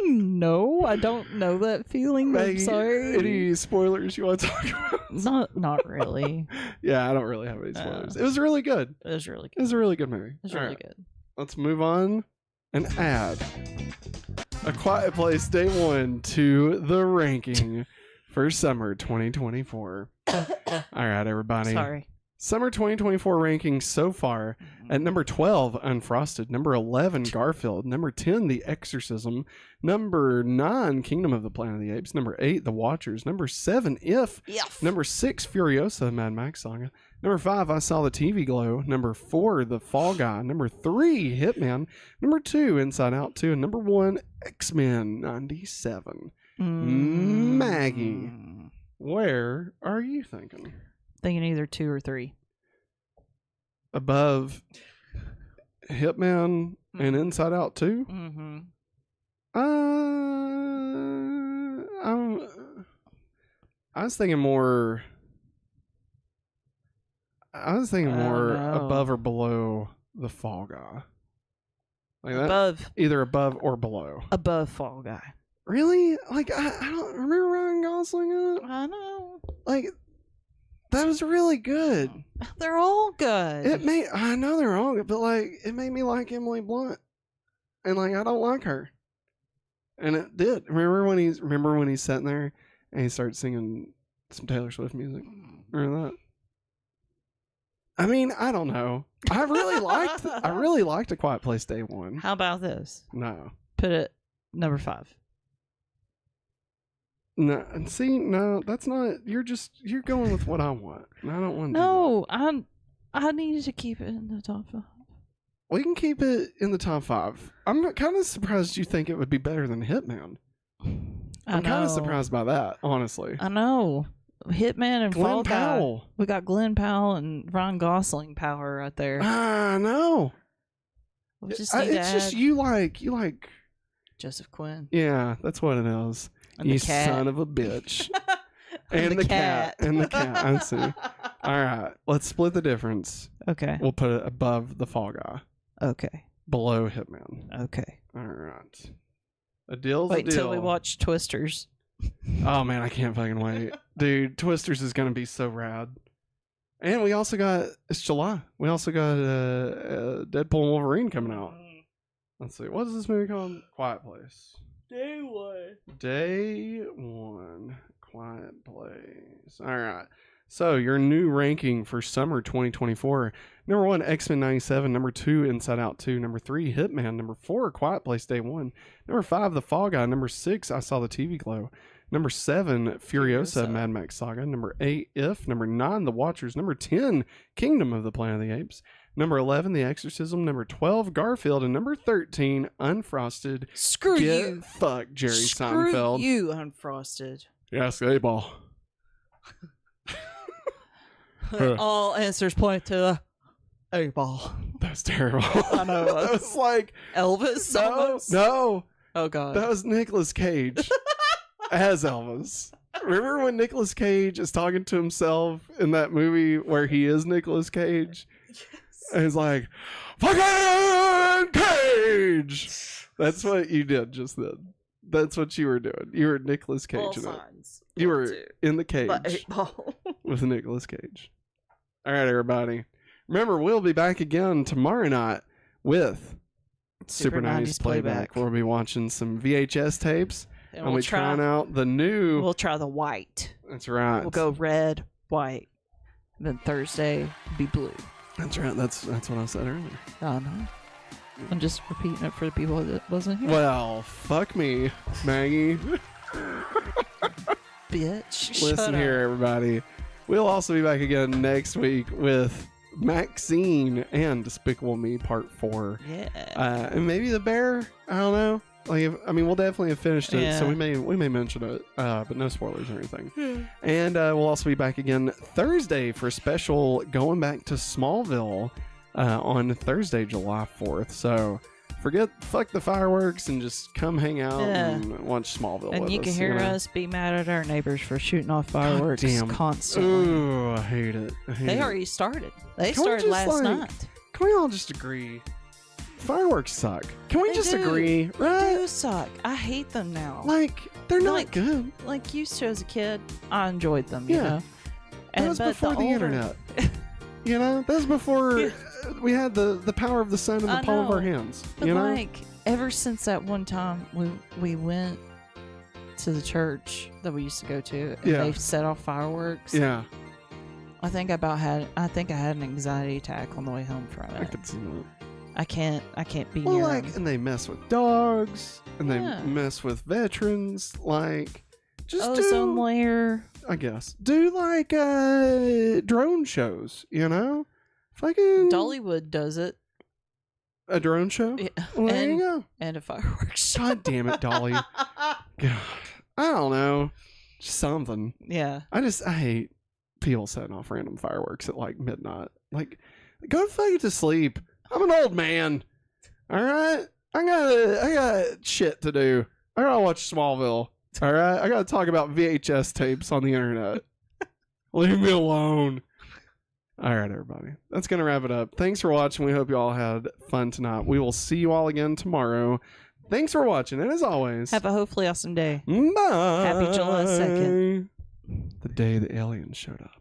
No, I don't know that feeling. I'm sorry. Any spoilers you want to talk about? Not really. Yeah, I don't really have any spoilers. It was really good. It was really good. It was a really good movie. It was really good. Let's move on and add A Quiet Place Day 1 to the ranking for summer 2024. All right, everybody. Sorry. Summer 2024 rankings so far. At number 12, Unfrosted. Number 11, Garfield. Number 10, The Exorcism. Number 9, Kingdom of the Planet of the Apes. Number 8, The Watchers. Number 7, If. Number 6, Furiosa, Mad Max Saga. Number 5, I Saw the TV Glow. Number 4, The Fall Guy. Number 3, Hitman. Number 2, Inside Out 2. And number 1, X-Men 97. Maggie, where are you thinking? Thinking either 2 or 3. Above Hitman and Inside Out 2? Mm-hmm. I was thinking more above or below The Fall Guy. Like above. That? Either above or below. Above Fall Guy. Really? Like, I don't remember Ryan Gosling in it. I know. Like, that was really good. They're all good. I know they're all good, but like, it made me like Emily Blunt, and like, I don't like her, and it did. Remember when he's sitting there and he starts singing some Taylor Swift music? Remember that? I mean, I don't know. I really liked A Quiet Place Day 1. How about this? No. Put it number 5. No, see, no, that's not. You're going with what I want. And I don't want to. No, I need to keep it in the top 5. We can keep it in the top 5. I'm kind of surprised you think it would be better than Hitman. I'm kind of surprised by that, honestly. I know. Hitman and Fall Guy. We got Glenn Powell and Ryan Gosling power right there. I know. We just need to It's just add you like. Joseph Quinn. Yeah, that's what it is. And You the cat. son of a bitch. And the cat. And the cat. I see. All right, let's split the difference. Okay. We'll put it above the Fall Guy, Okay. below Hitman. Okay. All right. A deal's Wait a deal. until we watch Twisters. Oh man, I can't fucking wait, dude. Twisters is gonna be so rad. And we also got it's July. We also got Deadpool and Wolverine coming out. Let's see, what is this movie called? Quiet Place. Day one. Day one. Quiet Place. All right. So your new ranking for summer 2024: number 1, X-Men 97; number 2, Inside Out 2; number 3, Hitman; number 4, Quiet Place Day 1; number 5, The Fall Guy; number 6, I Saw the TV Glow; number 7, Furiosa Mad Max Saga; number 8, If; number 9, The Watchers; number 10, Kingdom of the Planet of the Apes; number 11, The Exorcism; number 12, Garfield; and number 13, Unfrosted. Screw Get you. fucked, Jerry Screw Seinfeld. you, Unfrosted. Yes, A-ball. All answers point to a ball. That's terrible. I know. That was like Elvis no, almost? no. Oh, God. That was Nicolas Cage as Elvis. Remember when Nicolas Cage is talking to himself in that movie where he is Nicolas Cage? Yes. And he's like, "Fucking Cage!" That's what you did just then. That's what you were doing. You were Nicolas Cage. All in it. signs. You were To in the the cage eight ball. with Nicolas Cage. All right, everybody. Remember, we'll be back again tomorrow night with Super 90s Playback. We'll be watching some VHS tapes And and we're trying out the new. We'll try the white. That's right. We'll go red, white. Then Thursday, be blue. That's right. That's what I said earlier. I know. I'm just repeating it for the people that wasn't here. Well, fuck me, Maggie. Bitch. Listen Shut here, up. everybody. We'll also be back again next week with Maxine and Despicable Me Part 4. Yeah. And maybe The Bear. I don't know. We'll definitely have finished it, so Yeah. we may mention it, but no spoilers or anything. And we'll also be back again Thursday for a special going back to Smallville on Thursday, July 4th. So fuck the fireworks and just come hang out and watch Smallville And with you us. can hear us be mad at our neighbors for shooting off fireworks constantly. Ooh, I hate it. They already started. They Can we started just, last night. Can we all just agree? Fireworks suck. Can we They just do. agree? They Right? do suck. I hate them now. Like, they're not Like, good. Like used to as a kid, I enjoyed them. Yeah. You know? That was but before the older- internet. You know? That was before Yeah. we had the power of the sun in the I palm of our know. hands. But You know? like ever since that one time we went to the church that we used to go to, and Yeah. they set off fireworks. Yeah. I think I had an anxiety attack on the way home from I it. could see that. I can't be Well, near like, them. and they mess with dogs, and Yeah. they mess with veterans. Like, just Ozone do, layer. I guess, do like drone shows. You know, fucking Dollywood does it. a drone show. Yeah. Well, there and, you go. and a fireworks show. God damn it, Dolly. God, I don't know, just something. Yeah. I hate people setting off random fireworks at like midnight. Like, go fucking to sleep. I'm an old man. All right, I got shit to do. I gotta watch Smallville. All right, I gotta talk about VHS tapes on the internet. Leave me alone. All right, everybody. That's gonna wrap it up. Thanks for watching. We hope you all had fun tonight. We will see you all again tomorrow. Thanks for watching, and as always, Have a hopefully awesome day. bye. Happy July 2nd. The day the aliens showed up.